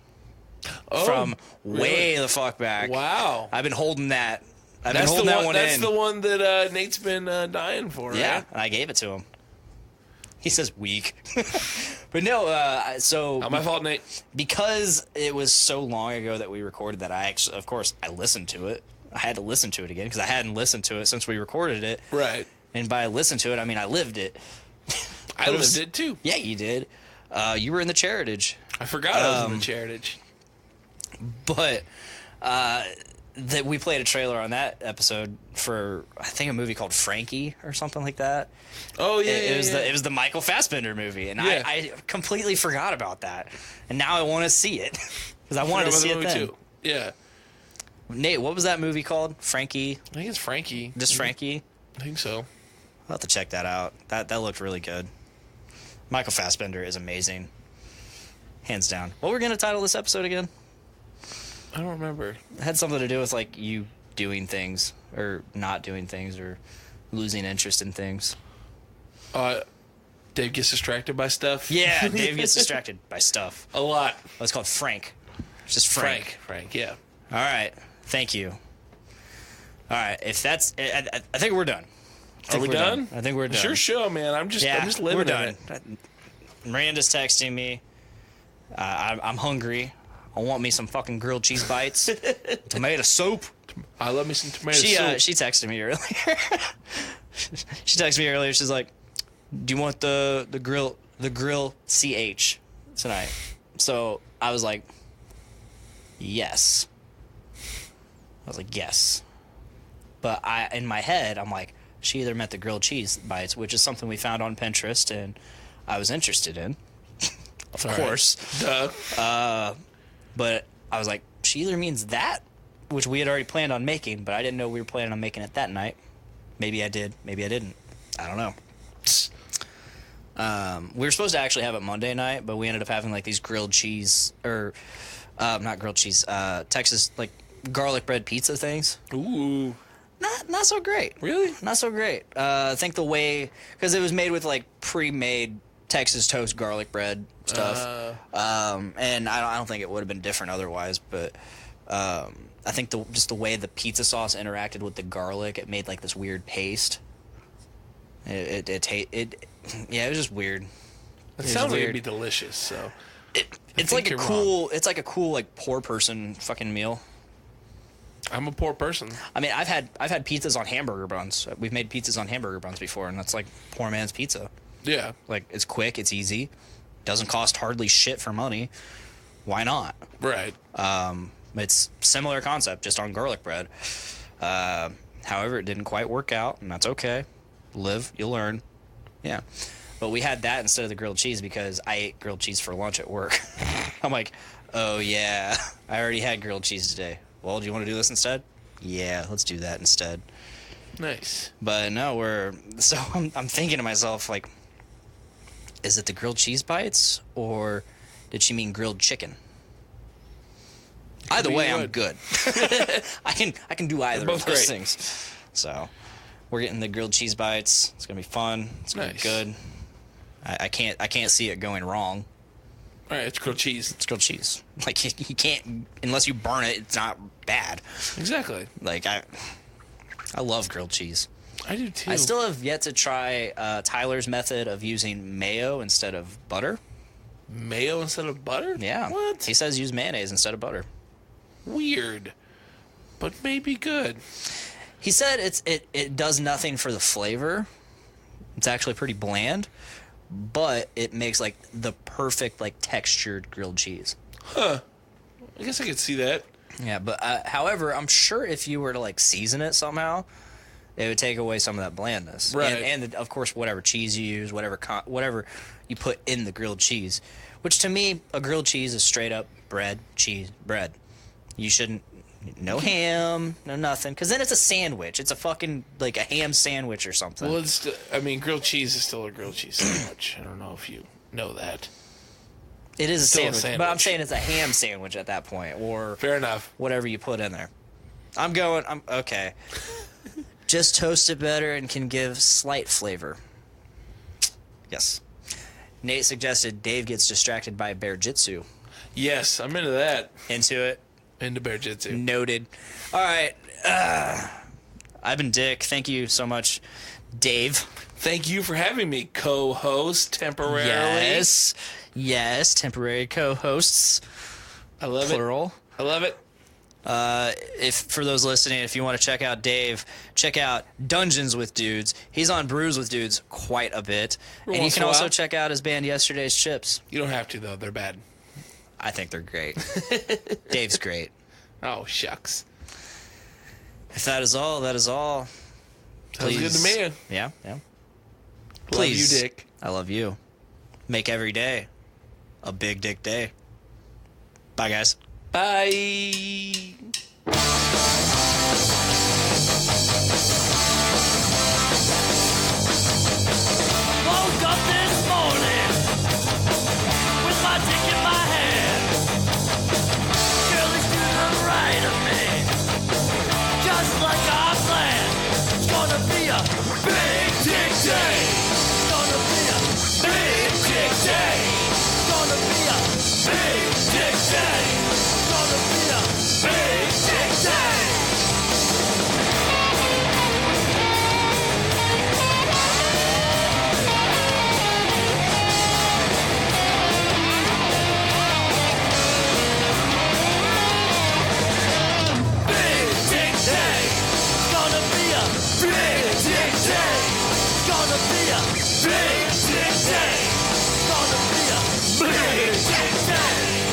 from way the fuck back. Wow. I've been holding that. That's the one that Nate's been dying for, Yeah, right? and I gave it to him. He says weak. But no, so... Not my fault, Nate. Because it was so long ago that we recorded that, I listened to it. I had to listen to it again because I hadn't listened to it since we recorded it. Right. And by listen to it, I mean I lived it. I lived it too. Yeah, you did. You were in the Charitage. I forgot I was in the Charitage. But that we played a trailer on that episode for, I think, a movie called Frankie or something like that. Oh yeah, it was the Michael Fassbender movie, and I completely forgot about that, and now I want to see it because I wanted to see it then. Too. Yeah. Nate, what was that movie called? Frankie? I think it's Frankie. Just Frankie? I think so. I'll have to check that out. That looked really good. Michael Fassbender is amazing, hands down. What were we gonna title this episode again? I don't remember. It had something to do with like you doing things or not doing things or losing interest in things. Dave gets distracted by stuff. Yeah, Dave gets distracted by stuff. A lot. Oh, it's called Frank. It's just Frank. Frank, yeah. All right. Thank you. All right. If that's... I think we're done. Are we done? I think we're done. Sure show, man. I'm just living we're done. it. Miranda's texting me. I'm hungry. I want me some fucking grilled cheese bites. Tomato soup. I love me some tomato soup. She texted me earlier. She texted me earlier. She's like, "Do you want the grill CH tonight?" So I was like, "Yes." I was like, "Yes," but in my head, I'm like, she either meant the grilled cheese bites, which is something we found on Pinterest, and I was interested in, of course. Duh. But I was like, she either means that, which we had already planned on making, but I didn't know we were planning on making it that night. Maybe I did. Maybe I didn't. I don't know. We were supposed to actually have it Monday night, but we ended up having like these grilled cheese, or not grilled cheese, Texas like garlic bread pizza things. Ooh. Not so great. Really? Not so great. I think the way, because it was made with like pre-made Texas toast garlic bread stuff, and I don't think it would have been different otherwise. But I think just the way the pizza sauce interacted with the garlic, it made like this weird paste. It was just weird. It sounds like it'd be delicious. So it's like a cool like poor person fucking meal. I'm a poor person. I mean, I've had pizzas on hamburger buns. We've made pizzas on hamburger buns before, and that's like poor man's pizza. Yeah. Like, it's quick, it's easy, doesn't cost hardly shit for money. Why not? Right. It's similar concept, just on garlic bread. However, it didn't quite work out, and that's okay. Live, you learn. Yeah. But we had that instead of the grilled cheese because I ate grilled cheese for lunch at work. I'm like, oh yeah, I already had grilled cheese today. Well, do you want to do this instead? Yeah, let's do that instead. Nice. But no, I'm thinking to myself, like, is it the grilled cheese bites, or did she mean grilled chicken? Either way, I'm good. I can do either of those things. So we're getting the grilled cheese bites. It's gonna be fun. It's gonna be good. I can't see it going wrong. All right, it's grilled cheese. It's grilled cheese. Like, you can't, unless you burn it, it's not bad. Exactly. Like, I love grilled cheese. I do too. I still have yet to try Tyler's method of using mayo instead of butter. Mayo instead of butter? Yeah. What? He says use mayonnaise instead of butter. Weird. But maybe good. He said it does nothing for the flavor. It's actually pretty bland. But it makes like the perfect like textured grilled cheese. Huh. I guess I could see that. Yeah, but however, I'm sure if you were to like season it somehow, it would take away some of that blandness. Right. And of course, whatever cheese you use, whatever you put in the grilled cheese, which to me, a grilled cheese is straight up bread, cheese, bread. You shouldn't, no ham, no nothing, because then it's a sandwich. It's a fucking, like a ham sandwich or something. Well, grilled cheese is still a grilled cheese sandwich. I don't know if you know that. It is a sandwich, but I'm saying it's a ham sandwich at that point, or fair enough. Whatever you put in there. I'm okay. Just toast it better and can give slight flavor. Yes. Nate suggested Dave gets distracted by Bearjitzu. Yes, I'm into that. Into it. Into Bearjitzu. Noted. All right. I've been Dick. Thank you so much, Dave. Thank you for having me, co-host, temporarily. Yes, temporary co-hosts. I love Plural. I love it. If for those listening, if you want to check out Dave, check out Dungeons with Dudes. He's on Brews with Dudes quite a bit. And you can also check out his band Yesterday's Chips. You don't have to, though. They're bad. I think they're great. Dave's great. Oh, shucks. If that is all, that is all. Sounds good to me. Yeah. Please. Love you, Dick. I love you. Make every day a big dick day. Bye, guys. Bye. Woke up this morning with my dick in my hand. Girlie's to the right of me, just like I planned. It's gonna be a big dick day. It's gonna be a big dick day. It's gonna be a big dick day. It's gonna be a big dick day. Big dick day. It's gonna be a big dick day. It's gonna be a big dick day. It's gonna be a big dick day.